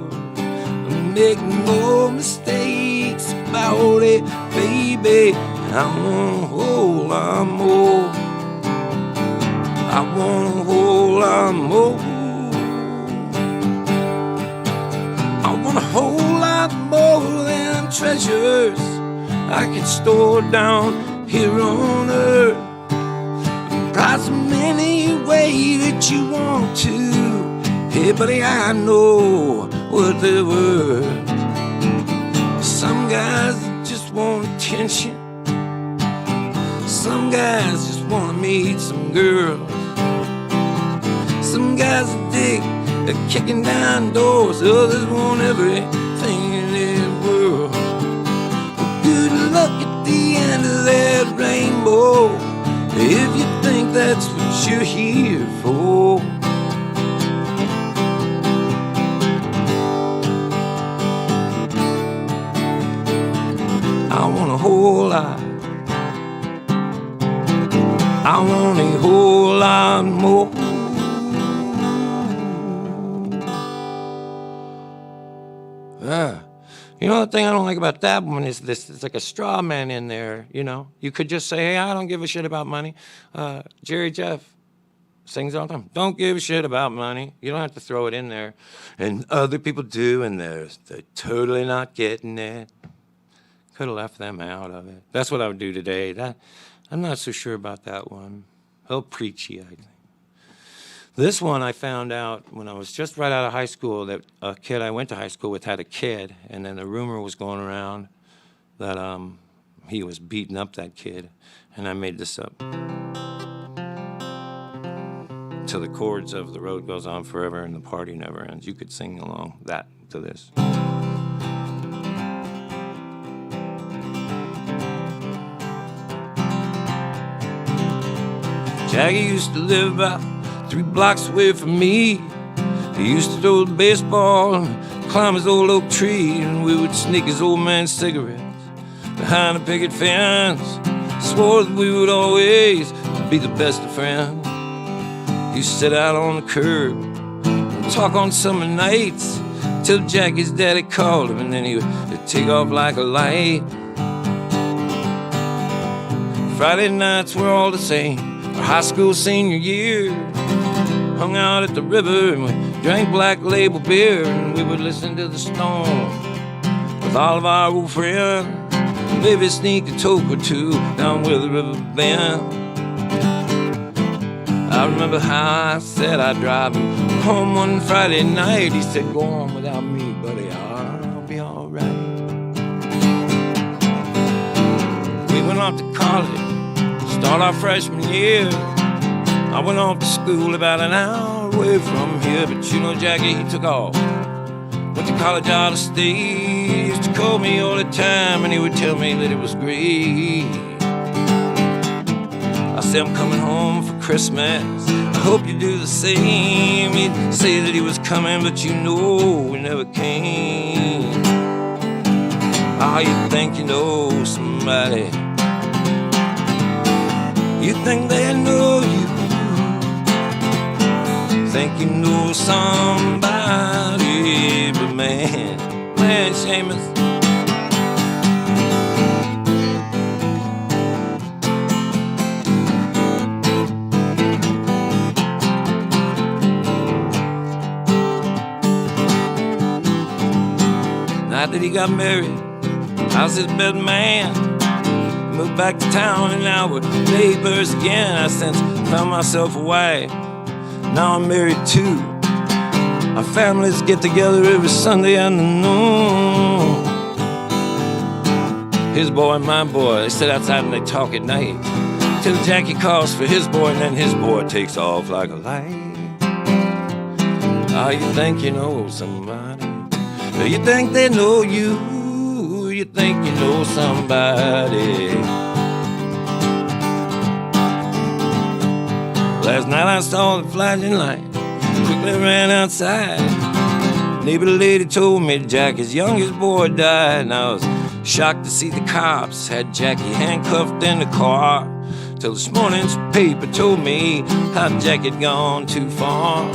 Make no mistakes about it, baby. I want a whole lot more. I want a whole lot more. I want a whole lot more than treasures I can store down here on earth. Prize them any way that you want to. Hey, buddy, I know what they're worth. Some guys just want attention. Some guys just want to meet some girls. Some guys dig at kicking down doors. Others want everything in this world. Well, good luck at the end of that rainbow if you think that's what you're here for. I want a whole lot. I want a whole lot more. You know the thing I don't like about that one is this, it's like a straw man in there, you know. You could just say, hey, I don't give a shit about money. Jerry Jeff sings all the time, don't give a shit about money. You don't have to throw it in there. And other people do, and they're totally not getting it. Could have left them out of it. That's what I would do today. I'm not so sure about that one. A little preachy, I think. This one I found out when I was just right out of high school that a kid I went to high school with had a kid, and then the rumor was going around that he was beating up that kid, and I made this up. Till the chords of The Road Goes On Forever and the Party Never Ends. You could sing along that to this. Jackie used to live about 3 blocks away from me. He used to throw the baseball and climb his old oak tree, and we would sneak his old man's cigarettes behind a picket fence. Swore that we would always be the best of friends. He used to sit out on the curb and talk on summer nights till Jackie's daddy called him, and then he would take off like a light. Friday nights were all the same. Our high school senior year, hung out at the river and we drank Black Label beer, and we would listen to the Storm with all of our old friends, and maybe sneak a toke or two down where the river bend. I remember how I said I'd drive him home one Friday night. He said, go on without me, buddy, I'll be all right. We went off to college, start our freshman year. I went off to school about an hour away from here, but you know Jackie, he took off. Went to college out of state. He used to call me all the time, and he would tell me that it was great. I said, I'm coming home for Christmas. I hope you do the same. He'd say that he was coming, but you know he never came. Oh, you think you know somebody. You think they know you. Think you know somebody, but man, Seamus. Night that he got married, I was his best man. Moved back to town and now we're neighbors again. I since found myself a wife. Now I'm married too. Our families get together every Sunday afternoon. His boy and my boy, they sit outside and they talk at night till Jackie calls for his boy, and then his boy takes off like a light. Oh, you think you know somebody? You think they know you? You think you know somebody? Last night I saw the flashing light, quickly ran outside. Neighbor lady told me Jackie's youngest boy died, and I was shocked to see the cops had Jackie handcuffed in the car. Till this morning's paper told me how Jackie had gone too far.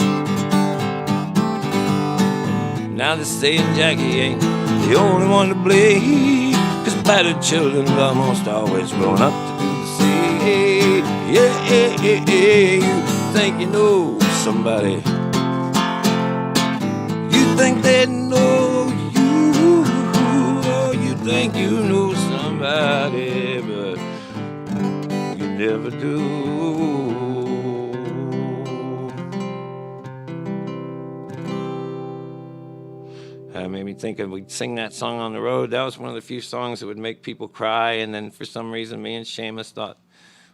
Now they're saying Jackie ain't the only one to blame, 'cause battered children almost always grown up to do the same. Yeah, you think you know somebody. You think they know you. Oh, you think you know somebody, but you never do. Made me think we'd sing that song on the road. That was one of the few songs that would make people cry, and then for some reason me and Seamus thought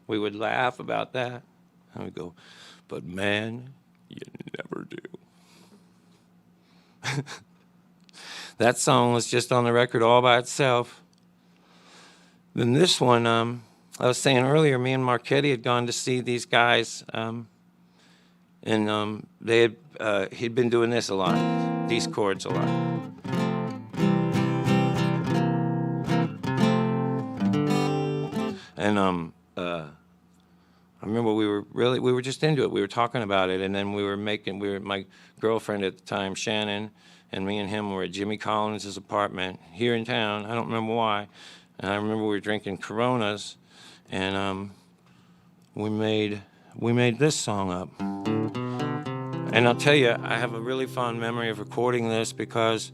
we would laugh about that. And we'd go, but man, you never do. That song was just on the record all by itself. Then this one, I was saying earlier, me and Marchetti had gone to see these guys, and they had he'd been doing this a lot, these chords a lot. And I remember we were just into it. We were talking about it, and then my girlfriend at the time, Shannon, and me and him were at Jimmy Collins' apartment here in town. I don't remember why. And I remember we were drinking Coronas, and we made this song up. And I'll tell you, I have a really fond memory of recording this because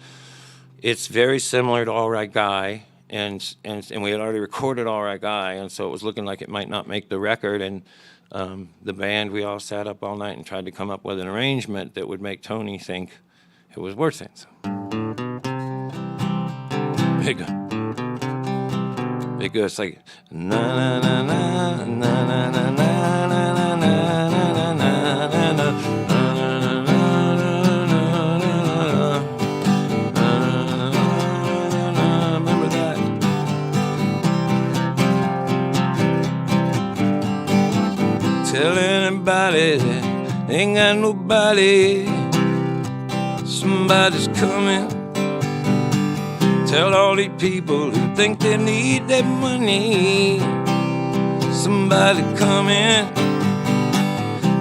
it's very similar to All Right Guy, and we had already recorded All Right Guy, and so it was looking like it might not make the record. And the band, we all sat up all night and tried to come up with an arrangement that would make Tony think it was worth it. So. It goes like na na na na na na na na na na na na na. Remember that? Tell anybody that ain't got nobody. Somebody's coming. Tell all these people who think they need their money. Somebody coming.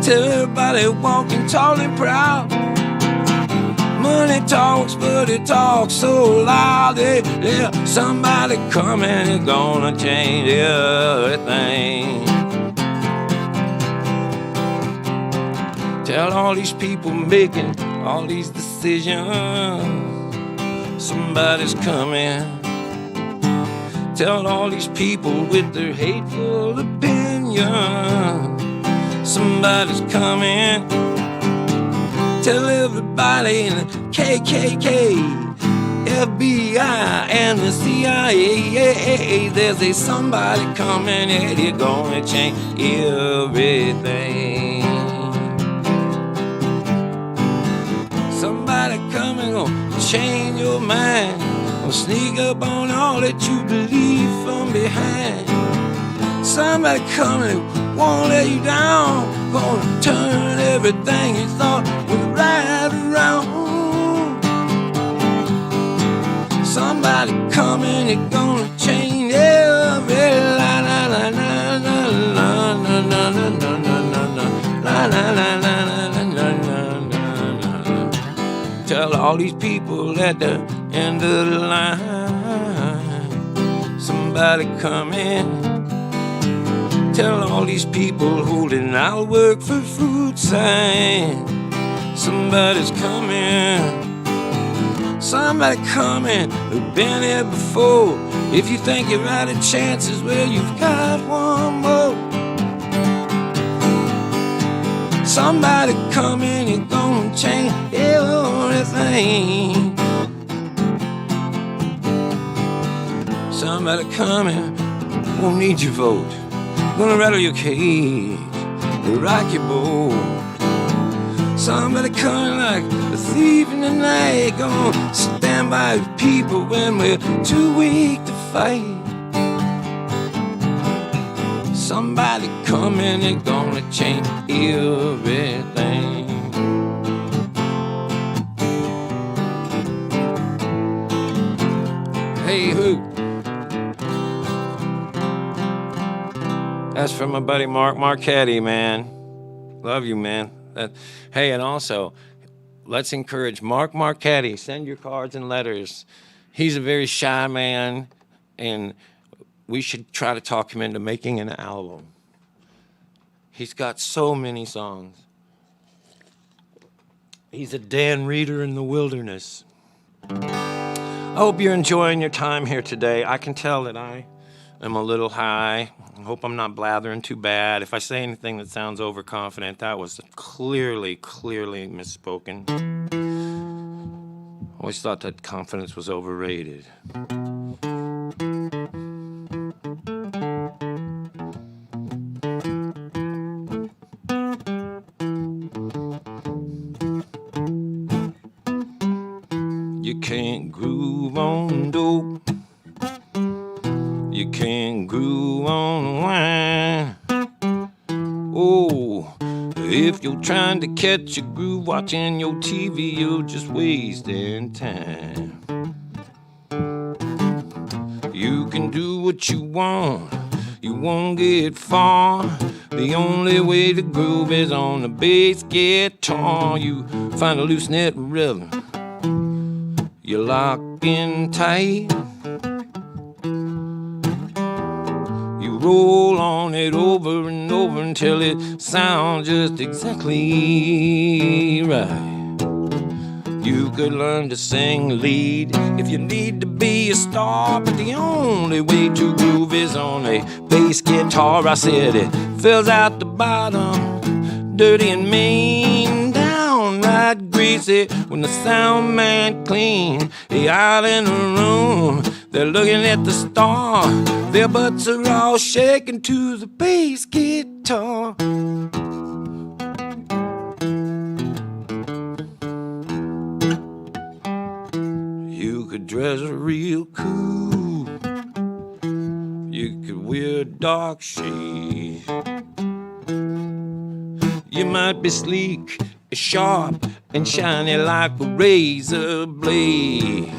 Tell everybody walking tall and proud. Money talks, but it talks so loud. Yeah, somebody coming is gonna change everything. Tell all these people making all these decisions. Somebody's coming. Tell all these people with their hateful opinion. Somebody's coming. Tell everybody in the KKK, FBI, and the CIA, there's a somebody coming and they're gonna change everything. Somebody coming gonna change your mind. Gonna sneak up on all that you believe from behind. Somebody coming won't let you down. gonna turn everything he thought was right around. Somebody coming, it's gonna change every la la la la la la la la la la la la la la. Tell all these people at the end of the line, somebody come in. Tell all these people holding I'll work for food sign, somebody's coming. Somebody coming who's been here before. If you think you're out of chances, well, you've got one more. Somebody coming, you're gonna change everything. Somebody coming, won't need your vote. Gonna rattle your cage, rock your boat. Somebody coming like a thief in the night, gonna stand by people when we're too weak to fight. Somebody coming and gonna change everything. Hey, who? That's from my buddy Mark Marchetti, man. Love you, man. Hey, and also, let's encourage Mark Marchetti. Send your cards and letters. He's a very shy man, and we should try to talk him into making an album. He's got so many songs. He's a Dan Reeder in the wilderness. I hope you're enjoying your time here today. I can tell that I am a little high. I hope I'm not blathering too bad. If I say anything that sounds overconfident, that was clearly misspoken. Always thought that confidence was overrated. You can't groove on dope. You can't groove on wine. Oh, if you're trying to catch a groove watching your TV, you're just wasting time. You can do what you want, you won't get far. The only way to groove is on the bass guitar. You find a loose knit rhythm, you lock in tight. You roll on it over and over until it sounds just exactly right. You could learn to sing lead if you need to be a star, but the only way to groove is on a bass guitar. I said it fills out the bottom, dirty and mean, downright greasy when the sound man clean. They out in the room, they're looking at the star. Their butts are all shaking to the bass guitar. You could dress real cool, you could wear dark shades. You might be sleek, sharp, and shiny like a razor blade.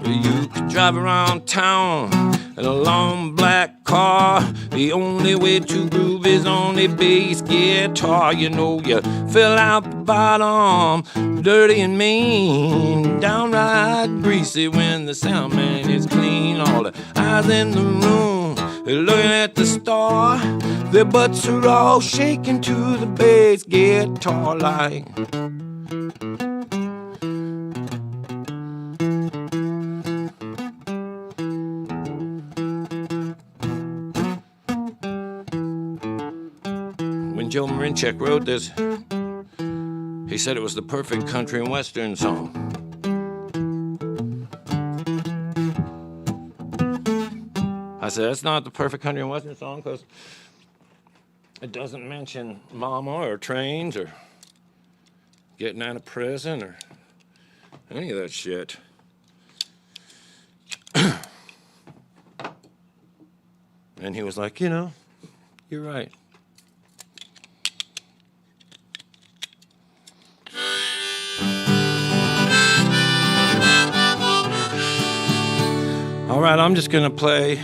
You could drive around town in a long black car. The only way to groove is on a bass guitar. You know you fill out the bottom, dirty and mean, downright greasy when the sound man is clean. All the eyes in the room, they're looking at the star. Their butts are all shaking to the bass guitar like. When Joe Marinchek wrote this, he said it was the perfect country and western song. I said, that's not the perfect country and western song because it doesn't mention mama or trains or getting out of prison or any of that shit. And he was like, you know, you're right. All right, I'm just gonna play.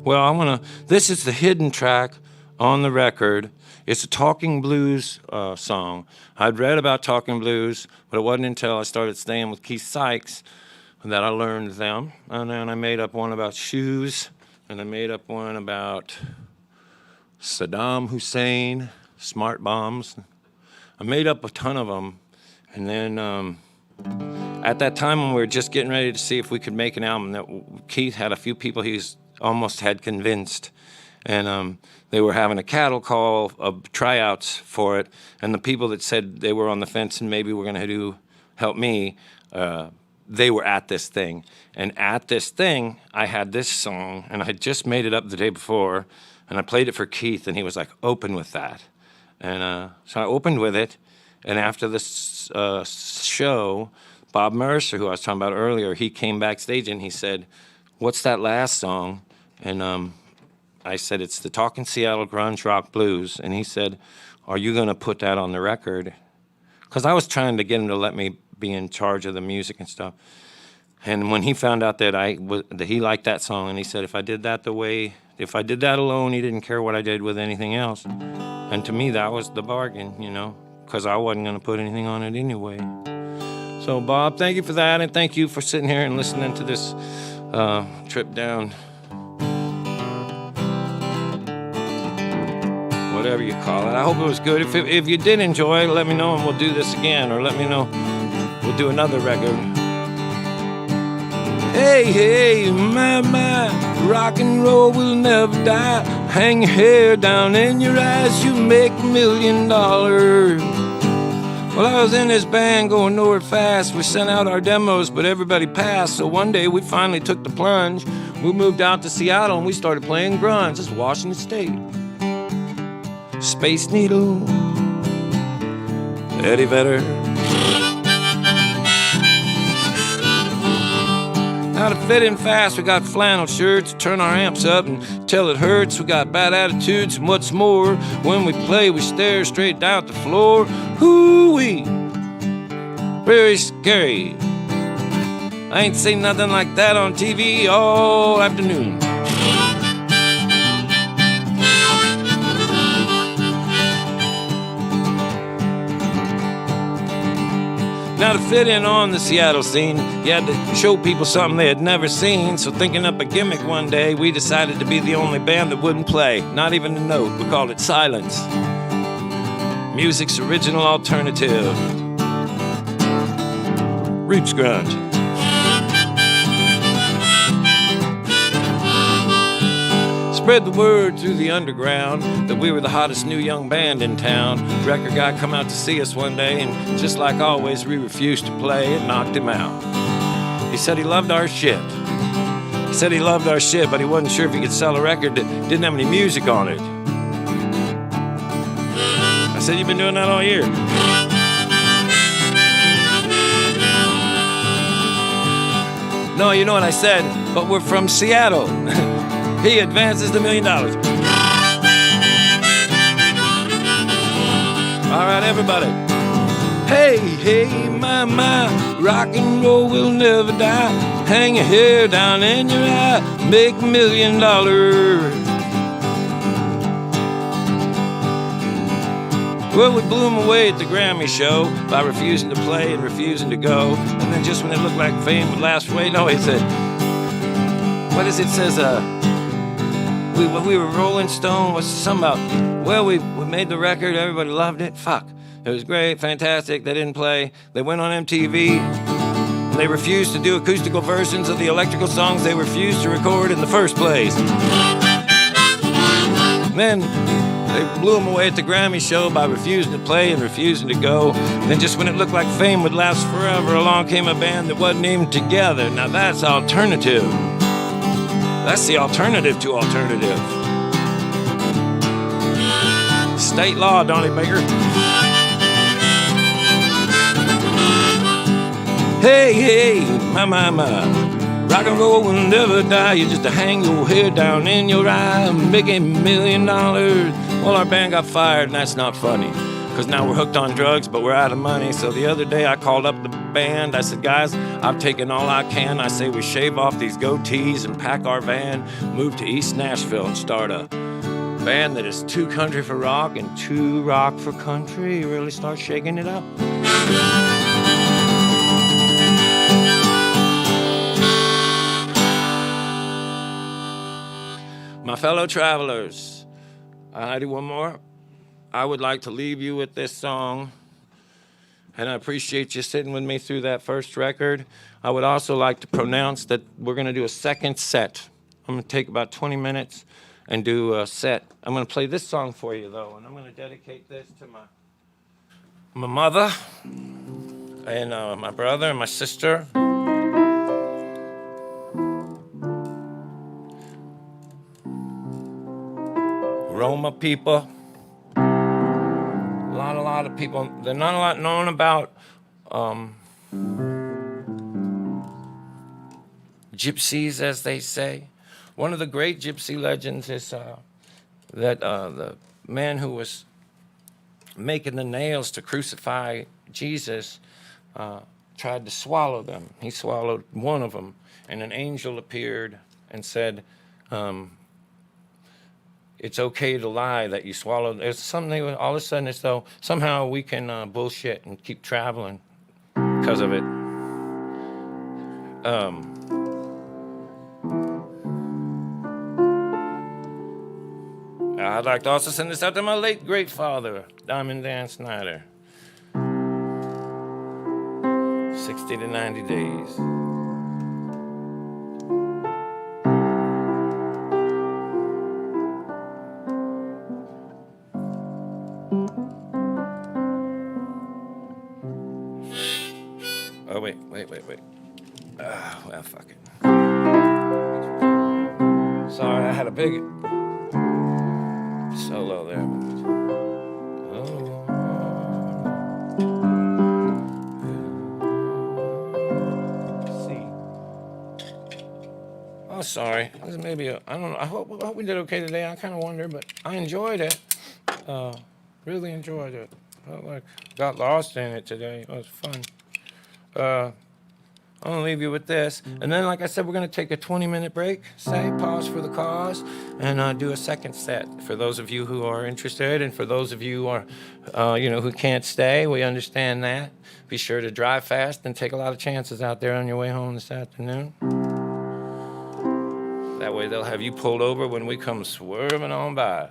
Well, this is the hidden track on the record. It's a talking blues song. I'd read about talking blues, but it wasn't until I started staying with Keith Sykes that I learned them. And then I made up one about shoes, and I made up one about Saddam Hussein, smart bombs. I made up a ton of them. And then at that time when we were just getting ready to see if we could make an album, that Keith had a few people he's almost had convinced. And they were having a cattle call of tryouts for it. And the people that said they were on the fence and maybe were going to help me, they were at this thing. And at this thing, I had this song, and I had just made it up the day before, and I played it for Keith, and he was like, open with that. And so I opened with it, and after this show, Bob Mercer, who I was talking about earlier, he came backstage and he said, what's that last song? And I said, it's the Talkin' Seattle Grunge Rock Blues. And he said, are you going to put that on the record? Because I was trying to get him to let me be in charge of the music and stuff. And when he found out that that he liked that song, and he said, if I did that alone, he didn't care what I did with anything else. And to me, that was the bargain, because I wasn't going to put anything on it anyway. So, Bob, thank you for that, and thank you for sitting here and listening to this trip down, whatever you call it. I hope it was good. If you did enjoy it, let me know, and we'll do this again, or let me know, we'll do another record. Hey, hey, my, rock and roll will never die. Hang your hair down in your eyes, you make $1 million. Well, I was in this band going nowhere fast. We sent out our demos, but everybody passed. So one day we finally took the plunge. We moved out to Seattle and we started playing grunge. This is Washington State. Space Needle, Eddie Vedder. Now to fit in fast, we got flannel shirts, turn our amps up until it hurts. We got bad attitudes, and what's more, when we play, we stare straight down at the floor. Hoo-wee, very scary. I ain't seen nothing like that on TV all afternoon. Now to fit in on the Seattle scene, you had to show people something they had never seen. So thinking up a gimmick one day, we decided to be the only band that wouldn't play, not even a note. We called it Silence. Music's original alternative. Roots grunge. Spread the word through the underground that we were the hottest new young band in town. Record guy come out to see us one day, and just like always, we refused to play. It knocked him out. He said he loved our shit. He said he loved our shit, but he wasn't sure if he could sell a record that didn't have any music on it. I said, you've been doing that all year. No, you know what I said, but we're from Seattle. He advances $1 million. All right, everybody. Hey, hey, my, rock and roll will never die. Hang your hair down in your eye, make $1 million. Well, we blew him away at the Grammy show by refusing to play and refusing to go. And then just when it looked like fame would last away, no, he said, what is it, says, we were Rolling Stone, what's something about, well, we made the record, everybody loved it, fuck. It was great, fantastic, they didn't play. They went on MTV, and they refused to do acoustical versions of the electrical songs they refused to record in the first place. And then they blew them away at the Grammy show by refusing to play and refusing to go. And then just when it looked like fame would last forever, along came a band that wasn't even together. Now that's alternative. That's the alternative to alternative. State law, Donnie Baker. Hey, hey, my. Rock and roll will never die. You just hang your head down in your eye and make $1 million. Well, our band got fired, and that's not funny. because now we're hooked on drugs, but we're out of money. So the other day I called up the band. I said, guys, I've taken all I can. I say we shave off these goatees and pack our van, move to East Nashville and start a band that is too country for rock and too rock for country. Really start shaking it up. My fellow travelers, I do one more. I would like to leave you with this song, and I appreciate you sitting with me through that first record. I would also like to pronounce that we're going to do a second set. I'm going to take about 20 minutes and do a set. I'm going to play this song for you, though, and I'm going to dedicate this to my mother and my brother and my sister. Roma people. A lot of people, they're not a lot known about gypsies, as they say. One of the great gypsy legends is that the man who was making the nails to crucify Jesus tried to swallow them. He swallowed one of them, and an angel appeared and said, it's okay to lie that you swallowed. It's something, all of a sudden, it's though somehow we can bullshit and keep traveling because of it. I'd like to also send this out to my late great father, Diamond Dan Snider. 60 to 90 days. Oh, wait. Well, fuck it. Sorry, I had a big solo there. Oh, sorry. This maybe I don't know. I hope we did okay today. I kind of wonder, but I enjoyed it. Really enjoyed it. Felt like got lost in it today. It was fun. I'm going to leave you with this. And then, like I said, we're going to take a 20-minute break, pause for the cause, and do a second set. For those of you who are interested, and for those of you who are, who can't stay, we understand that. Be sure to drive fast and take a lot of chances out there on your way home this afternoon. That way they'll have you pulled over when we come swerving on by.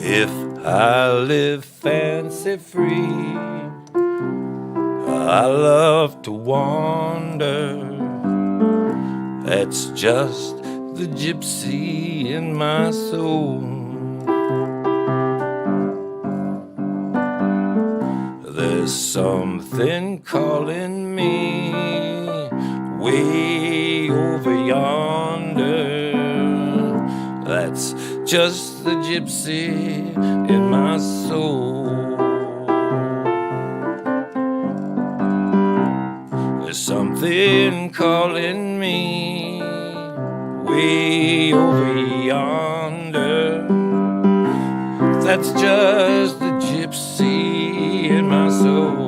If I live fancy-free, I love to wander. That's just the gypsy in my soul. There's something calling me way over yonder. That's just the gypsy in my soul. There's something calling me way over yonder. That's just the gypsy in my soul.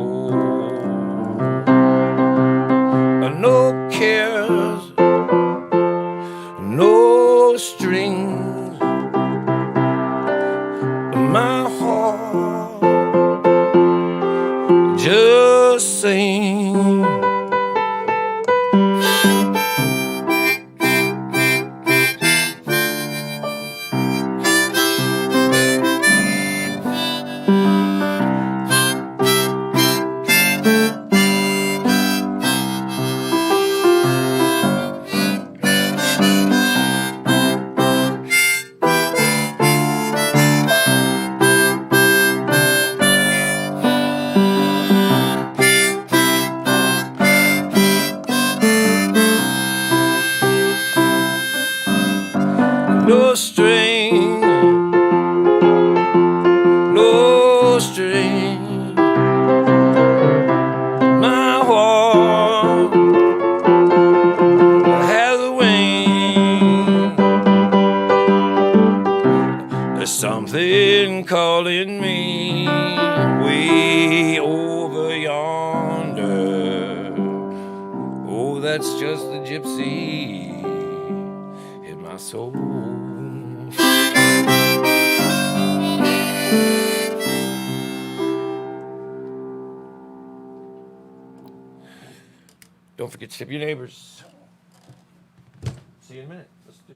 No cares, no strings, my heart just sings. no string, no string. My heart has a wing. There's something calling me way over yonder. Oh, that's just the gypsy in my soul. Don't forget to tip your neighbors. See you in a minute. Let's do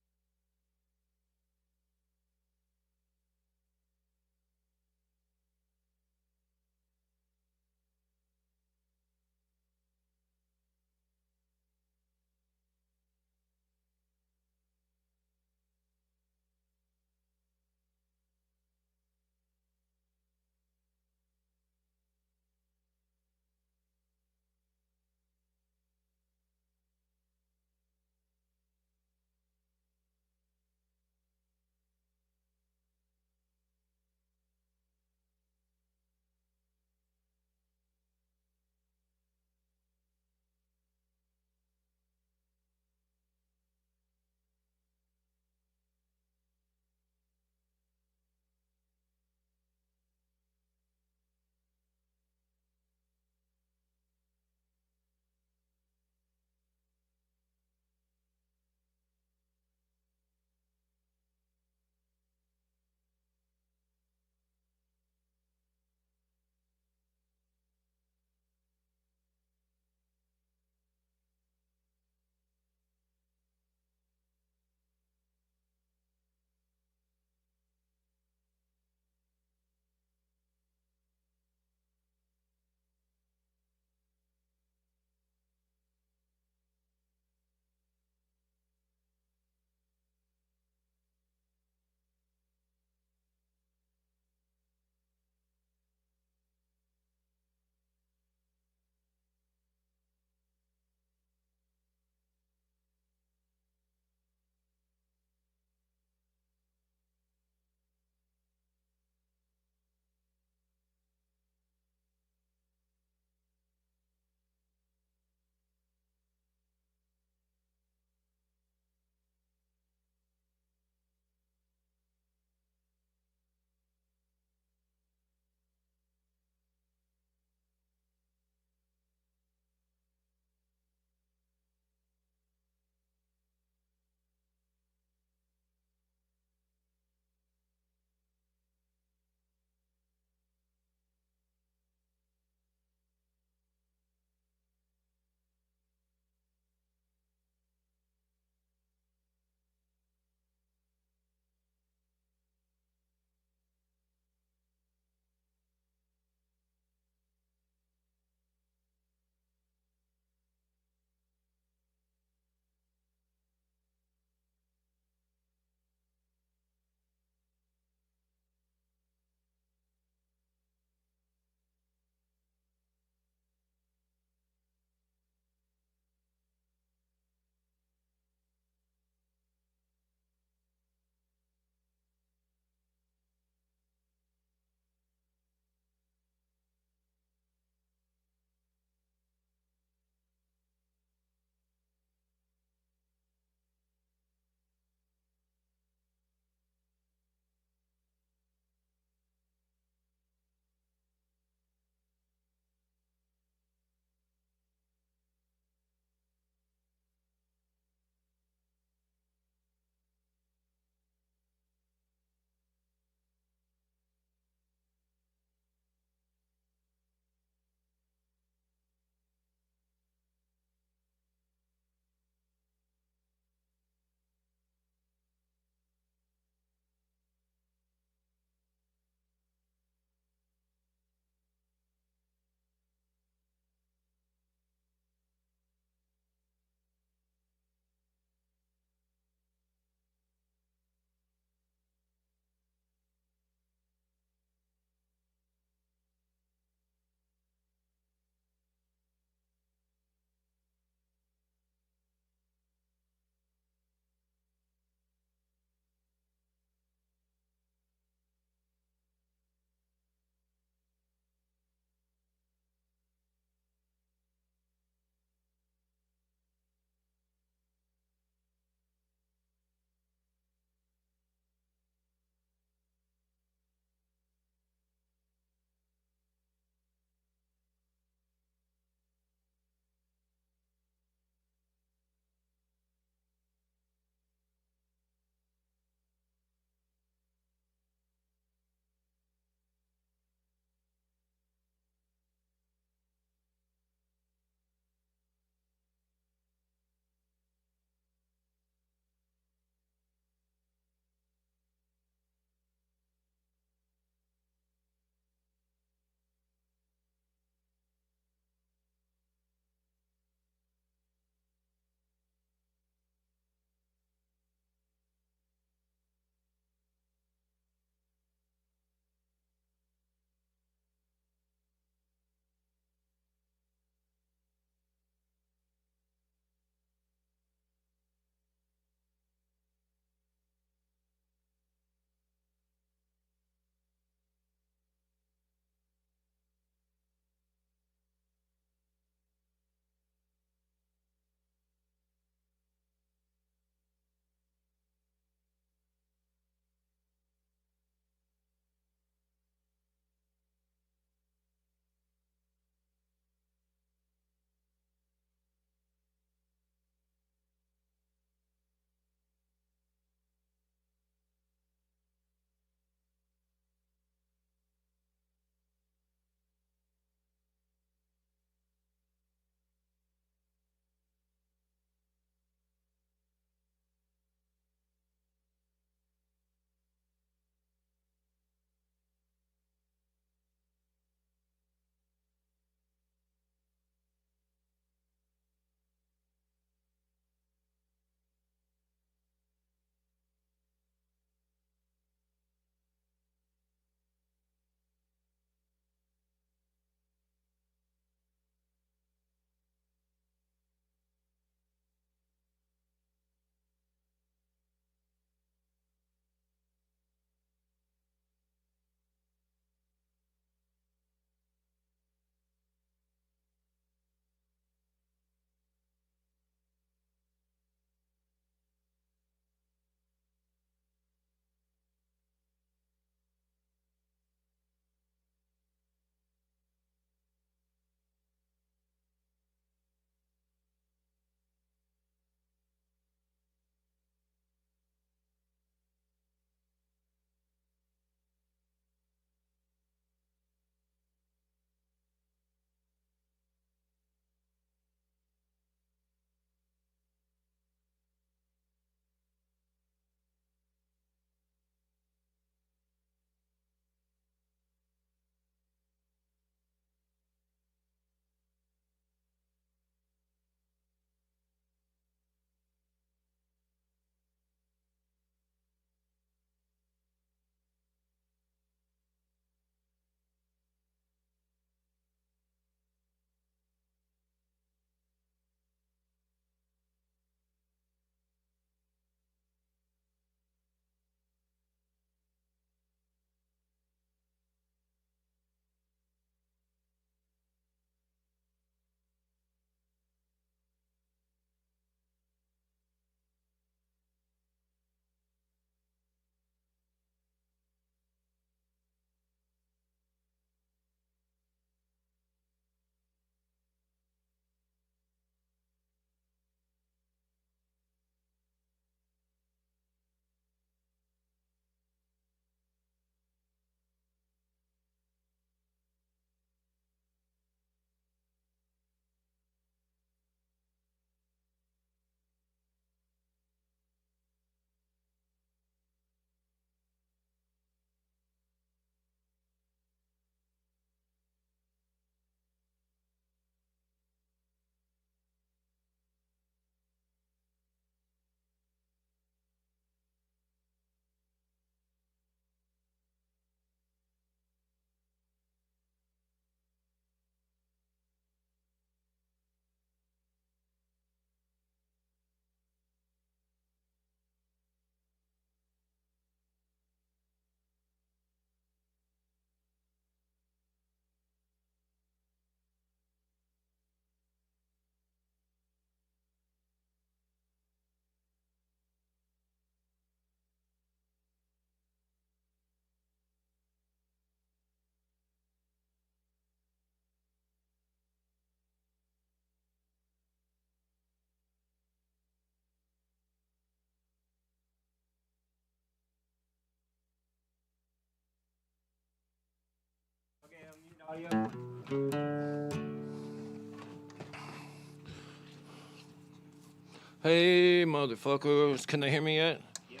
Hey, motherfuckers. Can they hear me yet? Yeah.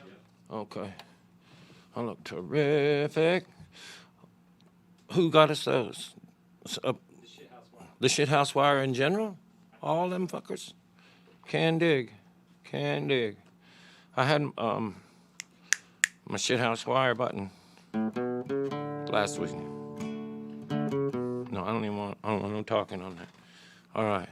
Okay. I look terrific. Who got us those? The shithouse wire in general? All them fuckers? Can dig. Can dig. I had my shithouse wire button last week. No, I don't want no talking on that. All right.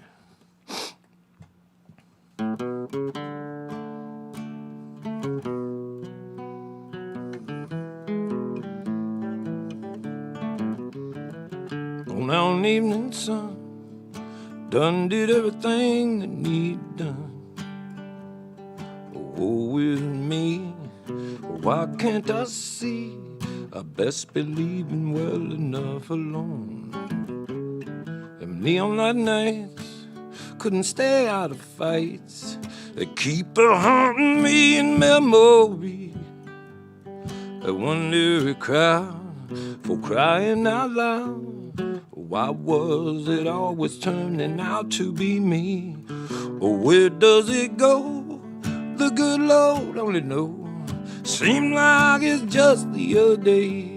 Going down evening sun, done did everything that need done. Oh, with me, why can't I see? I best be leaving well enough alone. Them neon light nights couldn't stay out of fights. They keep haunting me in memory. That wonder crowd for crying out loud. Why was it always turning out to be me? Or where does it go? The good Lord only knows. Seemed like it's just the other day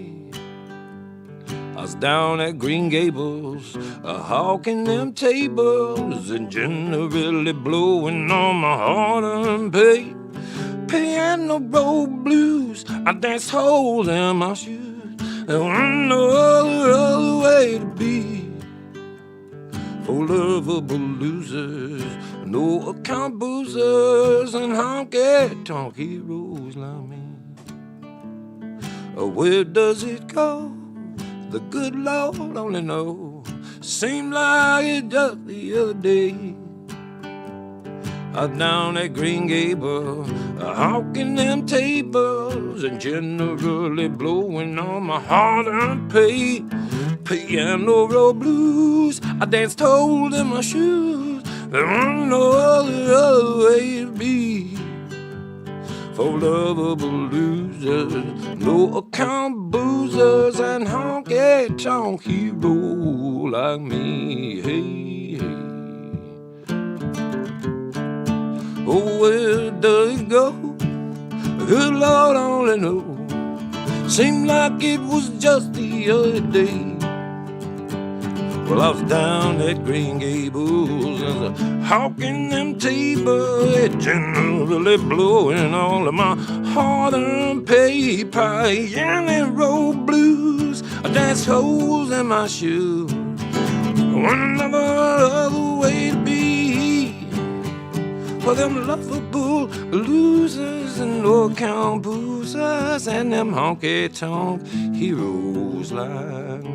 I was down at Green Gables, hawking them tables and generally blowing on my hard-earned pay. Piano roll blues, I danced holes in my shoes. There wasn't no other way to be. For lovable losers, no account boozers, and honky-tonk heroes like me. Where does it go? The good Lord only knows. Seemed like it just the other day I was down at Green Gable, hawking them tables and generally blowing on my hard-earned pay. Piano roll blues, I danced holes in my shoes. There wasn't no other way to be. For lovable losers, no account boozers, and honky-tonk heroes like me. Hey, hey. Oh, where does it go? Good Lord only knows. Seemed like it was just the other day. Well, I was down at Green Gables, hawking them tables, generally blowing all of my hard-earned pay. Piano roll blues, I danced holes in my shoes. One other way to be. For them lovable losers and no-account boozers and them honky-tonk heroes like me.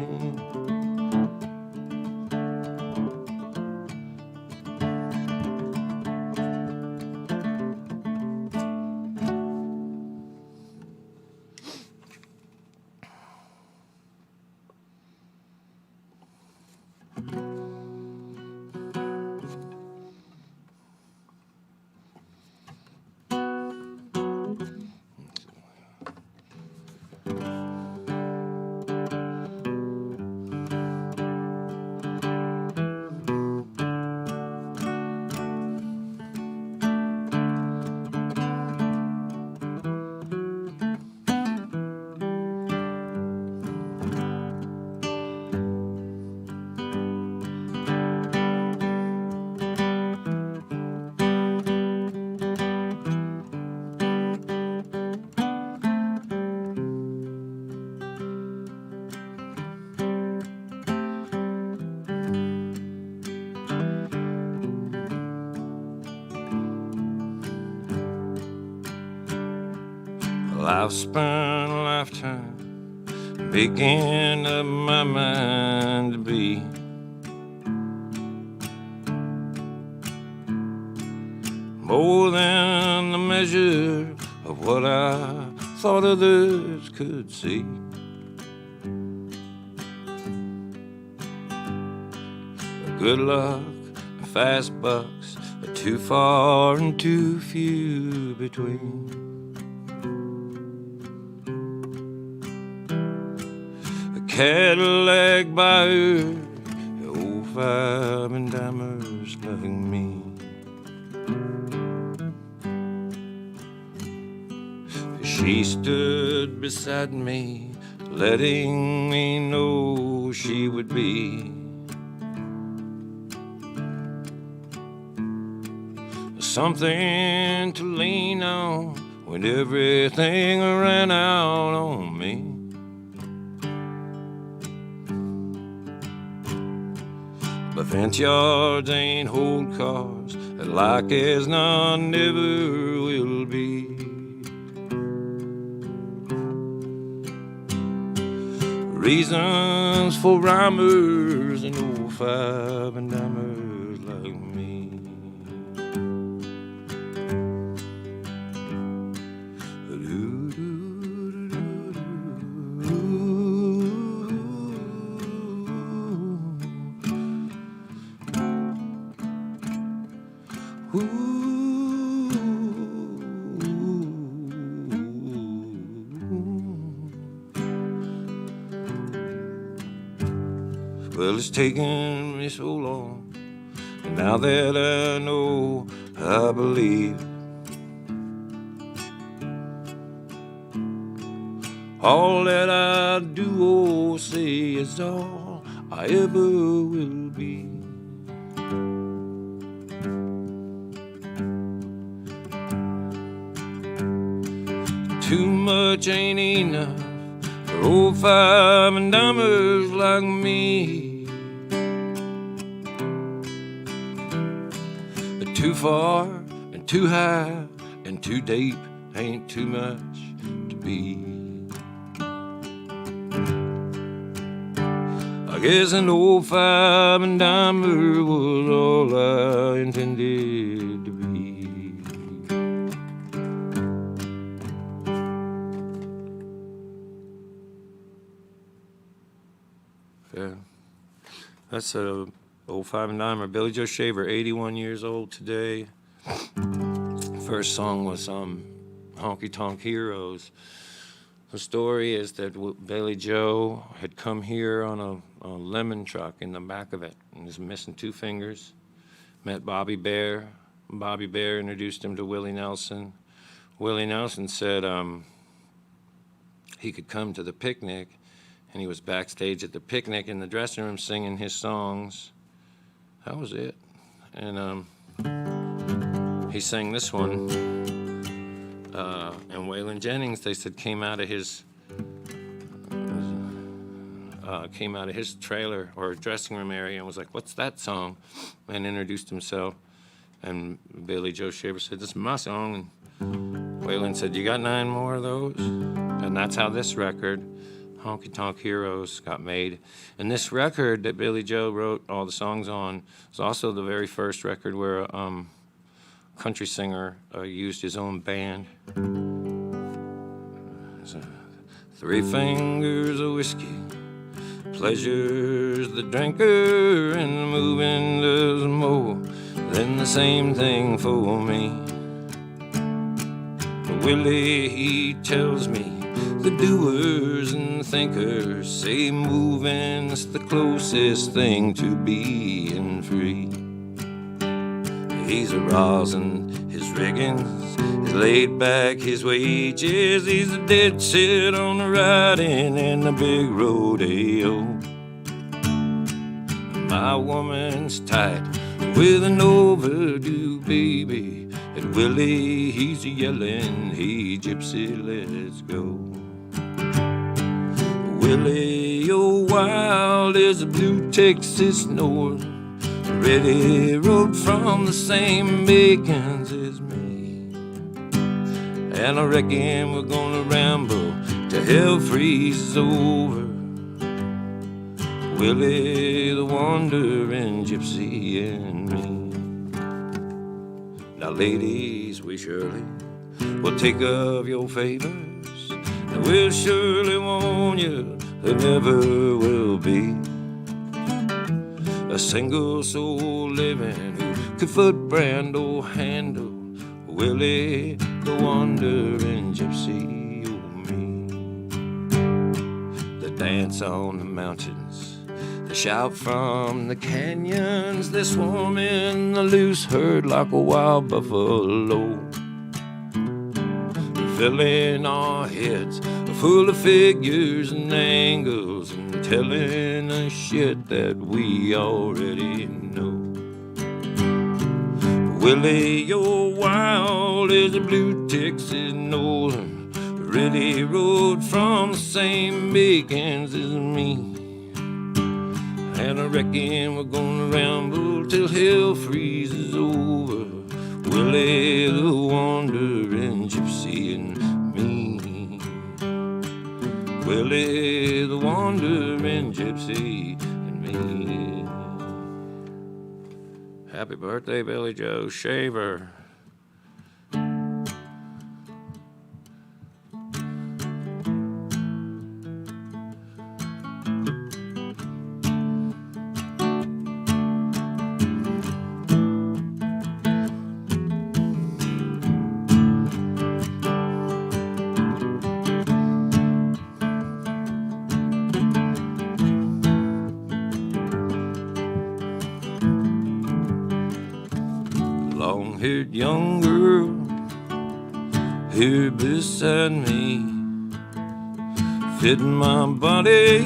I've spent a lifetime making up my mind to be more than the measure of what I thought others could see. Good luck and fast bucks are too far and too few between. Cadillac buyer, old five and dimers like me. She stood beside me, letting me know she would be something to lean on when everything ran out on me. But fence yards ain't hold cars, and like as none never will be. Reasons for rhymers and old five and dimers like me. Well, it's taken me so long, and now that I know, I believe all that I do or say is all I ever will be. Too much ain't enough for old five and dimers like me. But too far and too high and too deep ain't too much to be. I guess an old five and dimer was all I intended to be. Yeah, that's a old five and dimer. Billy Joe Shaver, 81 years old today. First song was Honky Tonk Heroes. The story is that Billy Joe had come here on a lemon truck in the back of it and was missing 2 fingers. Met Bobby Bear. Bobby Bear introduced him to Willie Nelson. Willie Nelson said he could come to the picnic, and he was backstage at the picnic in the dressing room singing his songs. That was it. And he sang this one. And Waylon Jennings, they said, came out of his trailer or dressing room area and was like, "What's that song?" and introduced himself. And Billy Joe Shaver said, "This is my song." And Waylon said, "You got 9 more of those?" And that's how this record, Honky Tonk Heroes, got made. And this record that Billy Joe wrote all the songs on was also the very first record where a country singer used his own band. 3 fingers of whiskey, pleasure's the drinker, and moving does more than the same thing for me. Willie, he tells me, the doers and thinkers say moving's the closest thing to being free. He's a rosin his riggings, he's laid back his wages, he's a dead set on the riding in the big rodeo. My woman's tight with an overdue baby, and Willie, he's yelling, "Hey, gypsy, let's go." Willie, you're wild as a blue Texas north, ready rode from the same makings as me. And I reckon we're gonna ramble till hell freezes over. Willie, the wandering gypsy and me. Now ladies, we surely will take of your favors, and we'll surely warn you there never will be a single soul living who could foot brand or handle Willie, the wandering gypsy, oh me. The dance on the mountains. They shout from the canyons. They swarm in the loose herd like a wild buffalo, filling our heads full of figures and angles and telling us shit that we already know. Willie, you're wild as a blue Texas northern, really rode from the same makings as me. And I reckon we're gonna ramble till hell freezes over. Willie, the wandering gypsy and me. Willie, the wandering gypsy and me. Happy birthday, Billy Joe Shaver. Long-haired young girl here beside me, fitting my body,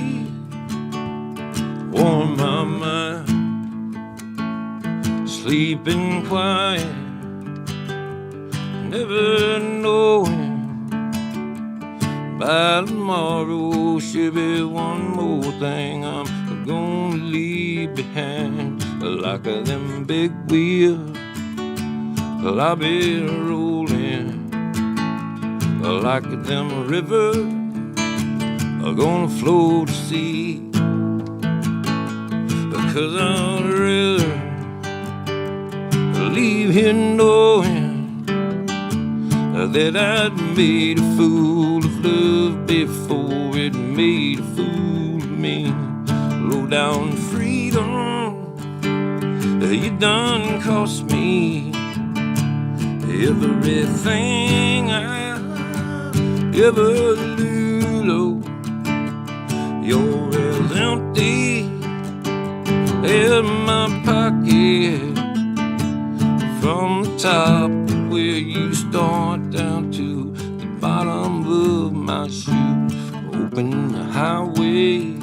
warm my mind, sleeping quiet, never knowing by tomorrow she'll be one more thing I'm gonna leave behind, like them big wheels I'll be rolling, like them rivers are gonna flow to sea. Because I'd rather leave here knowing that I'd made a fool of love before it made a fool of me. Low down freedom, you done cost me everything I ever knew. You're as empty as my pocket, from the top where you start down to the bottom of my shoe. Open the highway,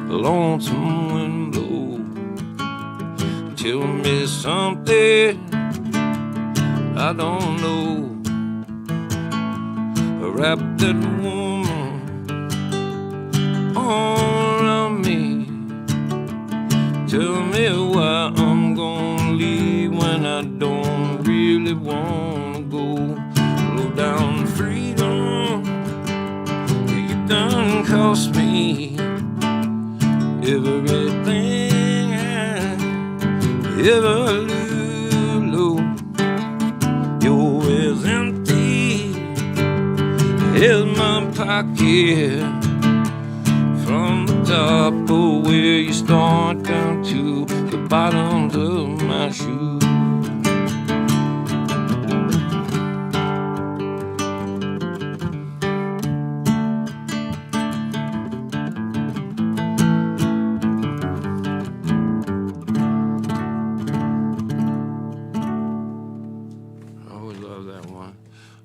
lonesome wind blow. Tell me something I don't know. Wrap that woman all around me. Tell me why I'm gonna leave when I don't really wanna go. Low down freedom, you done cost me everything I ever knew. You're as empty as my pocket, from the top of where you start down to the bottom of my shoe.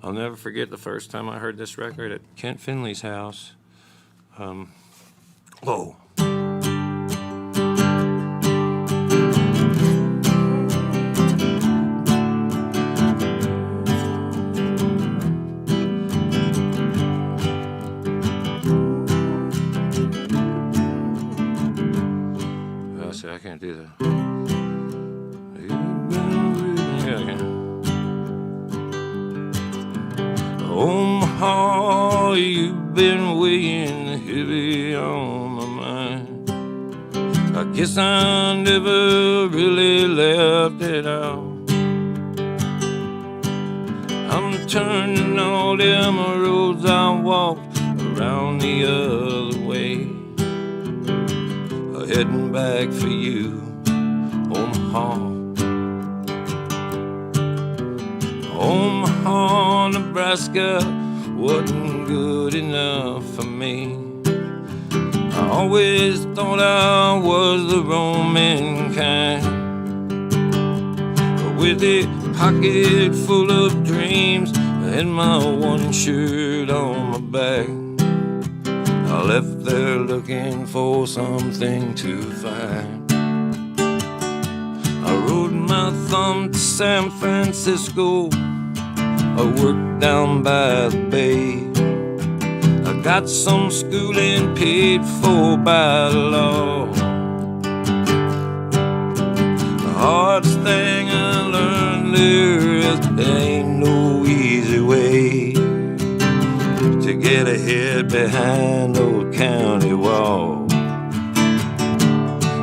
I'll never forget the first time I heard this record at Kent Finley's house. Whoa. I can't do that. Yeah, I can. Omaha, you've been weighing heavy on my mind. I guess I never really left it out. I'm turning all them roads I walked around the other way, heading back for you, Omaha. Omaha, Nebraska wasn't good enough for me. Always thought I was the Roman kind, with a pocket full of dreams and my one shirt on my back. I left there looking for something to find. I rode my thumb to San Francisco. I worked down by the bay. I got some schooling paid for by the law. The hardest thing I learned there is there ain't no easy way to get ahead behind old county wall.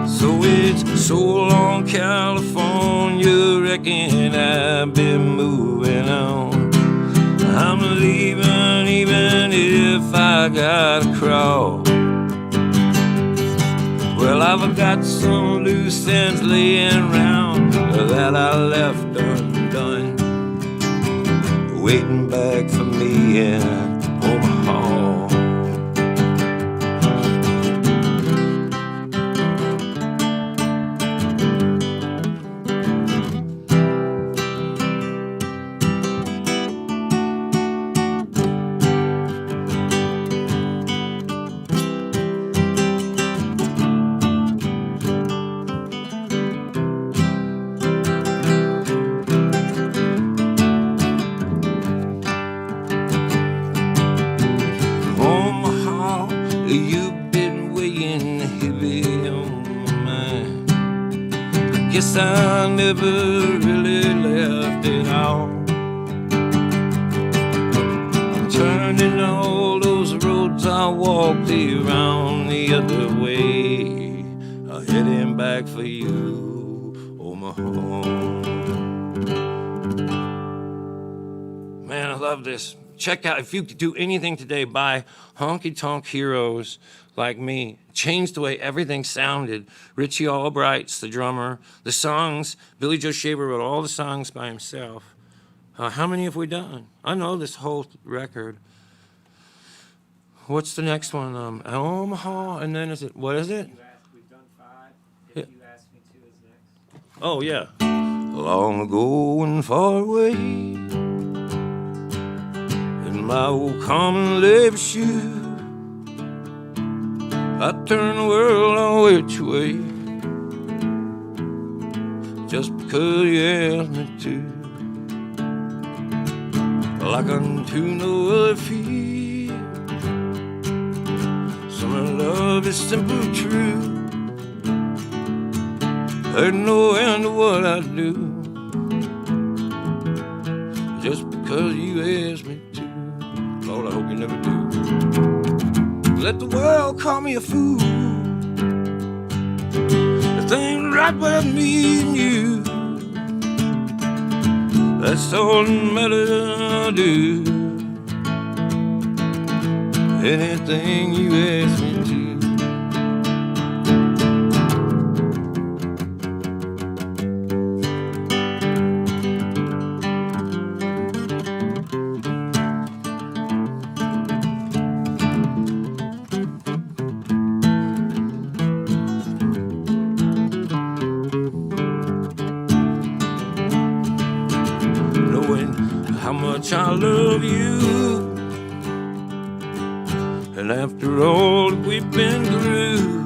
So it's so long, California, reckon I've been moving on. I'm leaving even if I gotta crawl. Well, I've got some loose ends laying around that I left undone, waiting back for me in Omaha. You've been weighing heavy on my mind. I guess I never really left it all. I'm turning all those roads I walked around the other way. I'm heading back for you, Omaha. Man, I love this. Check out, if you could do anything today, buy Honky Tonk Heroes like me. Changed the way everything sounded. Richie Albright's the drummer. The songs, Billy Joe Shaver wrote all the songs by himself. How many have we done? I know this whole record. What's the next one? Omaha, and then is it, what is it? We've done 5. If you ask me to is next. Oh, yeah. Long ago and far away, my old common labor shoe, I turn the world on which way, just because you asked me to. Like unto no other fear, summer love is simple true. There's no end to what I do, just because you asked me to. Lord, I hope you never do. Let the world call me a fool. The thing right with me and you, that's all that matters I do. Anything you ask me to. How much I love you, and after all that we've been through,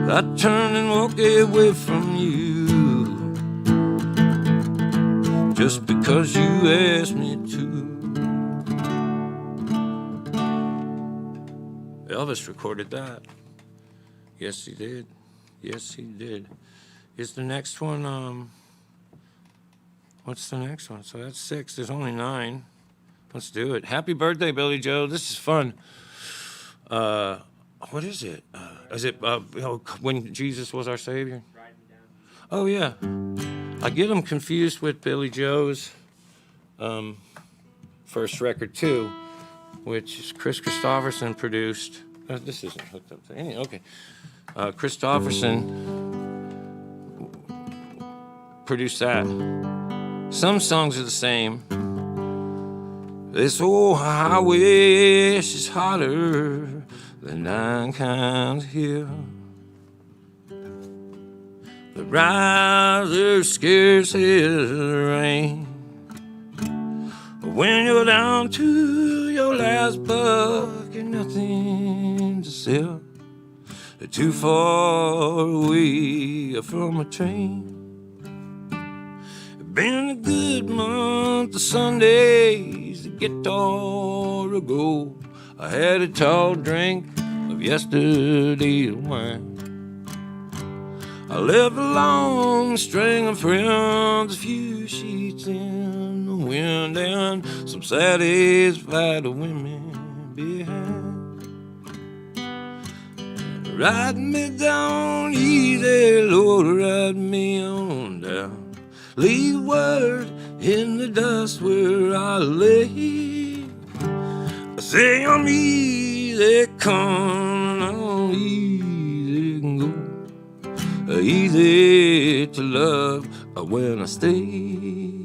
I turn and walk away from you, just because you asked me to. Elvis recorded that. Yes, he did. Yes, he did. Is the next one, what's the next one? So that's 6. There's only 9. Let's do it. Happy birthday, Billy Joe. This is fun. What is it? Is it when Jesus was our Savior? Oh, yeah. I get them confused with Billy Joe's first record, too, which is Chris Christopherson produced. This isn't hooked up to any. Okay. Christopherson produced that. Some songs are the same. This old highway is hotter the nine kinds here. The riser scarce as the rain. When you're down to your last buck and nothing to sell, too far away from a train. Been a good month of Sundays to get all to go. I had a tall drink of yesterday's wine. I left a long string of friends, a few sheets in the wind, and some satisfied women behind. Ride me down easy, Lord, ride me on down. Leave word in the dust where I lay. Say I'm easy come, I'm easy go. Easy to love when I stay.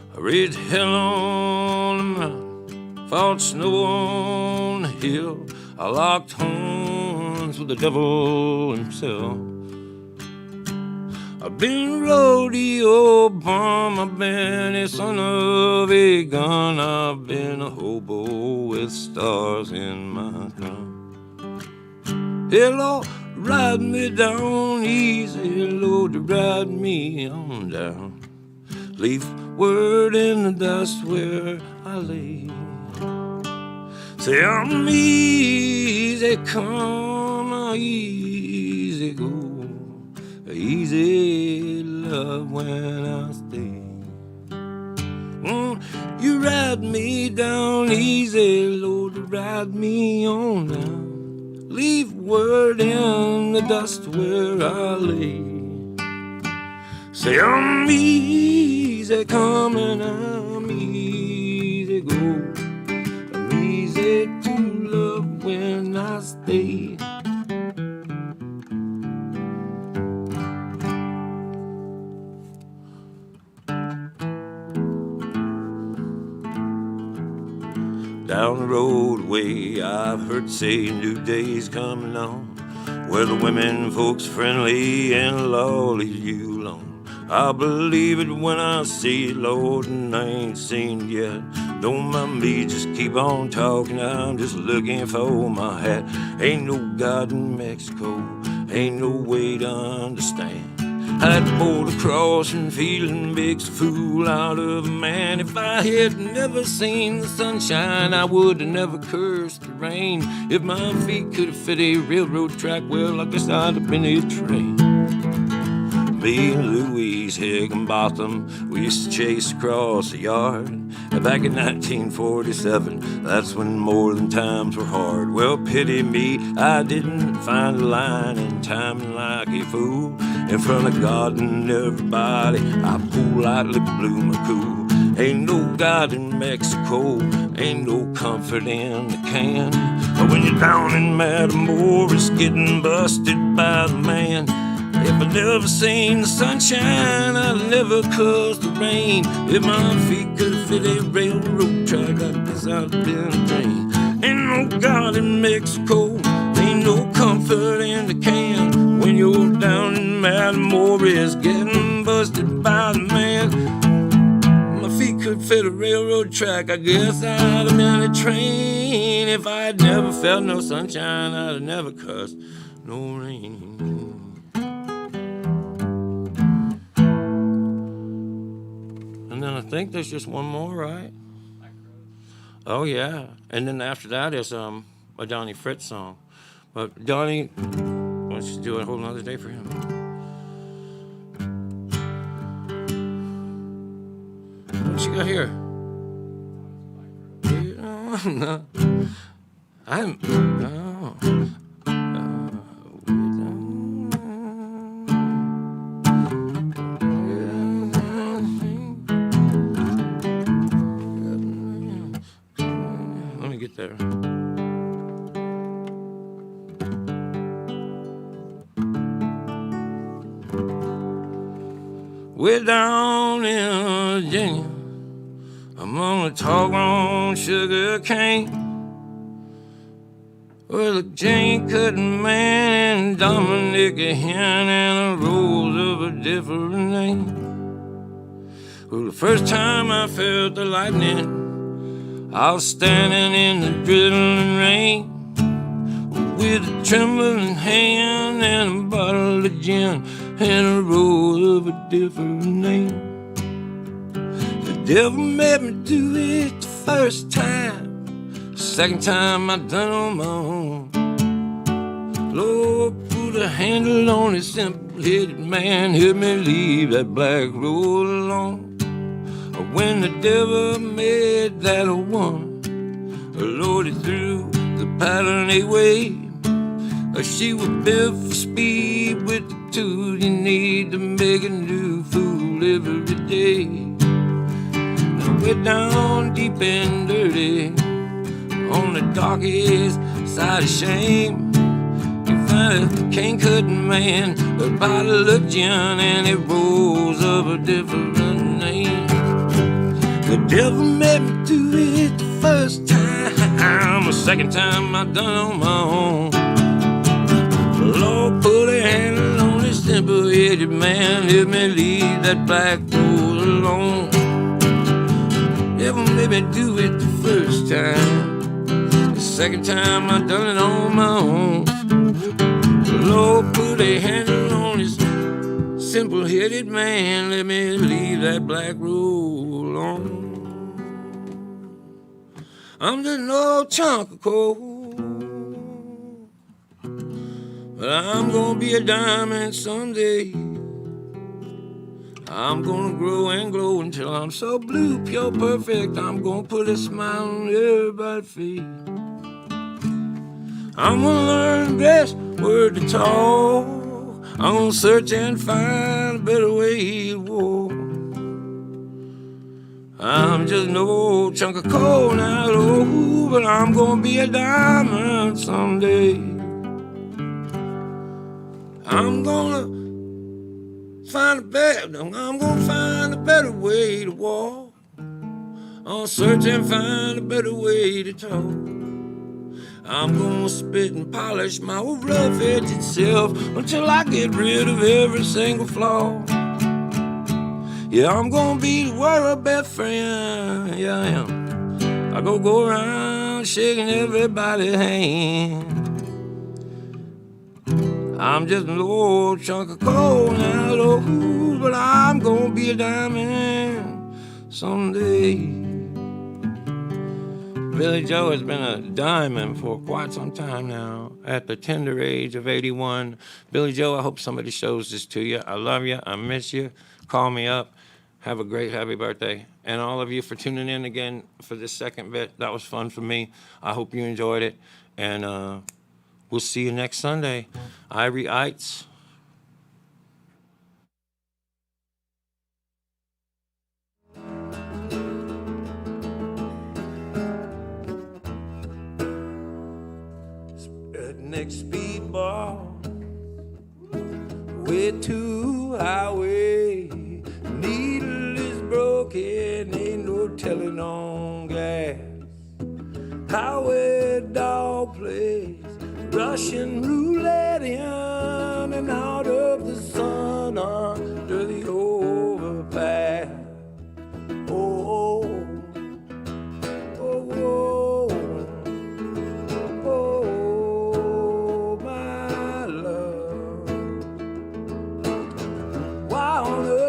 I read hell on the mountain, fought snow on the hill. I locked horns with the devil himself. I've been rodeo bum, I've been a son of a gun, I've been a hobo with stars in my crown. Hey Lord, ride me down easy, Lord, ride me on down. Leave word in the dust where I lay. Say I'm easy come, easy go, easy love when I stay. Won't you ride me down easy, Lord, ride me on down. Leave word in the dust where I lay. Say I'm easy come and I'm easy go. I'm easy to love when I stay. Down the roadway I've heard say new days coming on, where the women folks friendly and law leave you alone. I believe it when I see it, Lord, and I ain't seen it yet. Don't mind me, just keep on talking, I'm just looking for my hat. Ain't no God in Mexico, ain't no way to understand. I'd pull the cross and feeling makes a fool out of a man. If I had never seen the sunshine, I would have never cursed the rain. If my feet could have fit a railroad track, well, I guess I'd have been a train. Me and Louise Higginbotham, we used to chase across the yard. Back in 1947, that's when more than times were hard. Well, pity me, I didn't find a line in time, and like a fool, in front of God and everybody, I politely blew my cool. Ain't no God in Mexico, ain't no comfort in the can. But when you're down in Matamoros, getting busted by the man. If I'd never seen the sunshine, I'd never cursed the rain. If my feet could have fit a railroad track, I guess I'd have been a train. Ain't no God in Mexico, ain't no comfort in the can. When you're down in Matamoros, getting busted by the man. My feet could fit a railroad track, I guess I'd have been a train. If I'd never felt no sunshine, I'd have never cursed no rain. And then I think there's just one more, right? Oh, yeah. And then after that is a Donnie Fritz song. But Donnie, why don't you do a whole nother day for him? What you got here? No. I'm... Oh. me get there. Way down in Virginia, among the tall grown sugar cane, where the Jane cutting man and Dominic a hen and a rose of a different name. Well, the first time I felt the lightning, I was standing in the drizzling rain, with a trembling hand and a bottle of gin and a rose of a different name. The devil made me do it the first time. Second time I done it on my own. Lord, put a handle on this simple-headed man, help me leave that black road alone. When the devil made that a woman, Lord, he threw the pattern away. She was built for speed with the tools you need to make a new fool every day. Now we're down deep and dirty, on the darkest side of shame. You find a cane-cutting man, a bottle of gin, and a rose of a different name. The devil made me do it the first time. The second time I done it on my own. The Lord put a handle on this simple-headed man, let me leave that black road alone. Devil made me do it the first time. The second time I done it on my own. The Lord put a handle on this simple-headed man, let me leave that black road alone. I'm just an old chunk of coal, but I'm gonna be a diamond someday. I'm gonna grow and glow until I'm so blue, pure, perfect. I'm gonna put a smile on everybody's face. I'm gonna learn the best word to talk. I'm gonna search and find a better way to walk. I'm just an old chunk of coal now, oh, but I'm gonna be a diamond someday. I'm gonna find a better way to walk. I'll search and find a better way to talk. I'm gonna spit and polish my rough-edged self until I get rid of every single flaw. Yeah, I'm gonna be the world's best friend, yeah I am. I go around shaking everybody's hand. I'm just an old chunk of coal now, oh, but I'm gonna be a diamond someday. Billy Joe has been a diamond for quite some time now, at the tender age of 81. Billy Joe, I hope somebody shows this to you. I love you. I miss you. Call me up. Have a great happy birthday. And all of you for tuning in again for this second bit. That was fun for me. I hope you enjoyed it. And we'll see you next Sunday. Ivory Heights. Next speedball, way to highway, needle is broken, ain't no telling on gas. Highway dog plays Russian roulette in and out of the sun under the overpass. Oh, oh, oh, oh.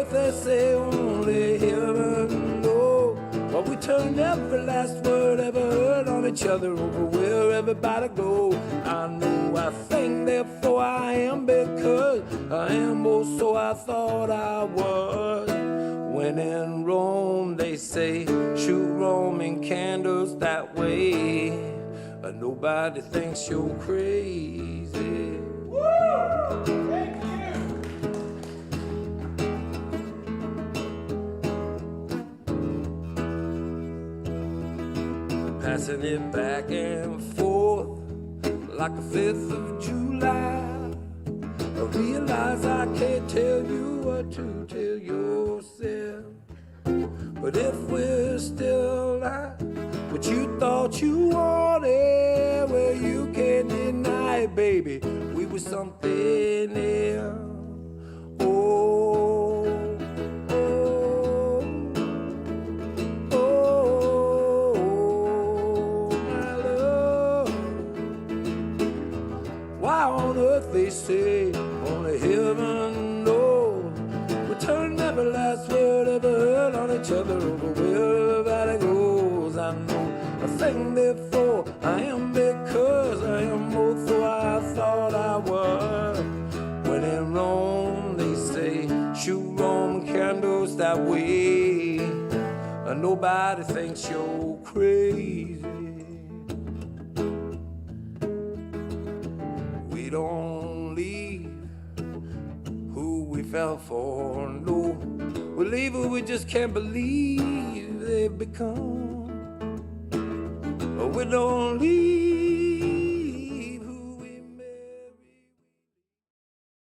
They say only heaven knows, but we turn every last word ever heard on each other over where everybody goes. I know I think, therefore I am, because I am, oh, so I thought I was. When in Rome they say shoot Roman candles that way, but nobody thinks you're crazy. Woo! Thank you. passing it back and forth like the 5th of July. I realize I can't tell you what to tell yourself, but if we're still alive, what you thought you wanted, well, you can't deny it, baby. We were something else. Oh, oh, oh, my love. Why on earth they say only heaven knows? We turn every last word ever heard on each other over wherever it goes. I know a thing before I am because I am both who I thought I was. When in Rome they say shoot Roman candles that way, and nobody thinks you're crazy. We don't leave who we fell for, no. We leave who we just can't believe they've become. We don't leave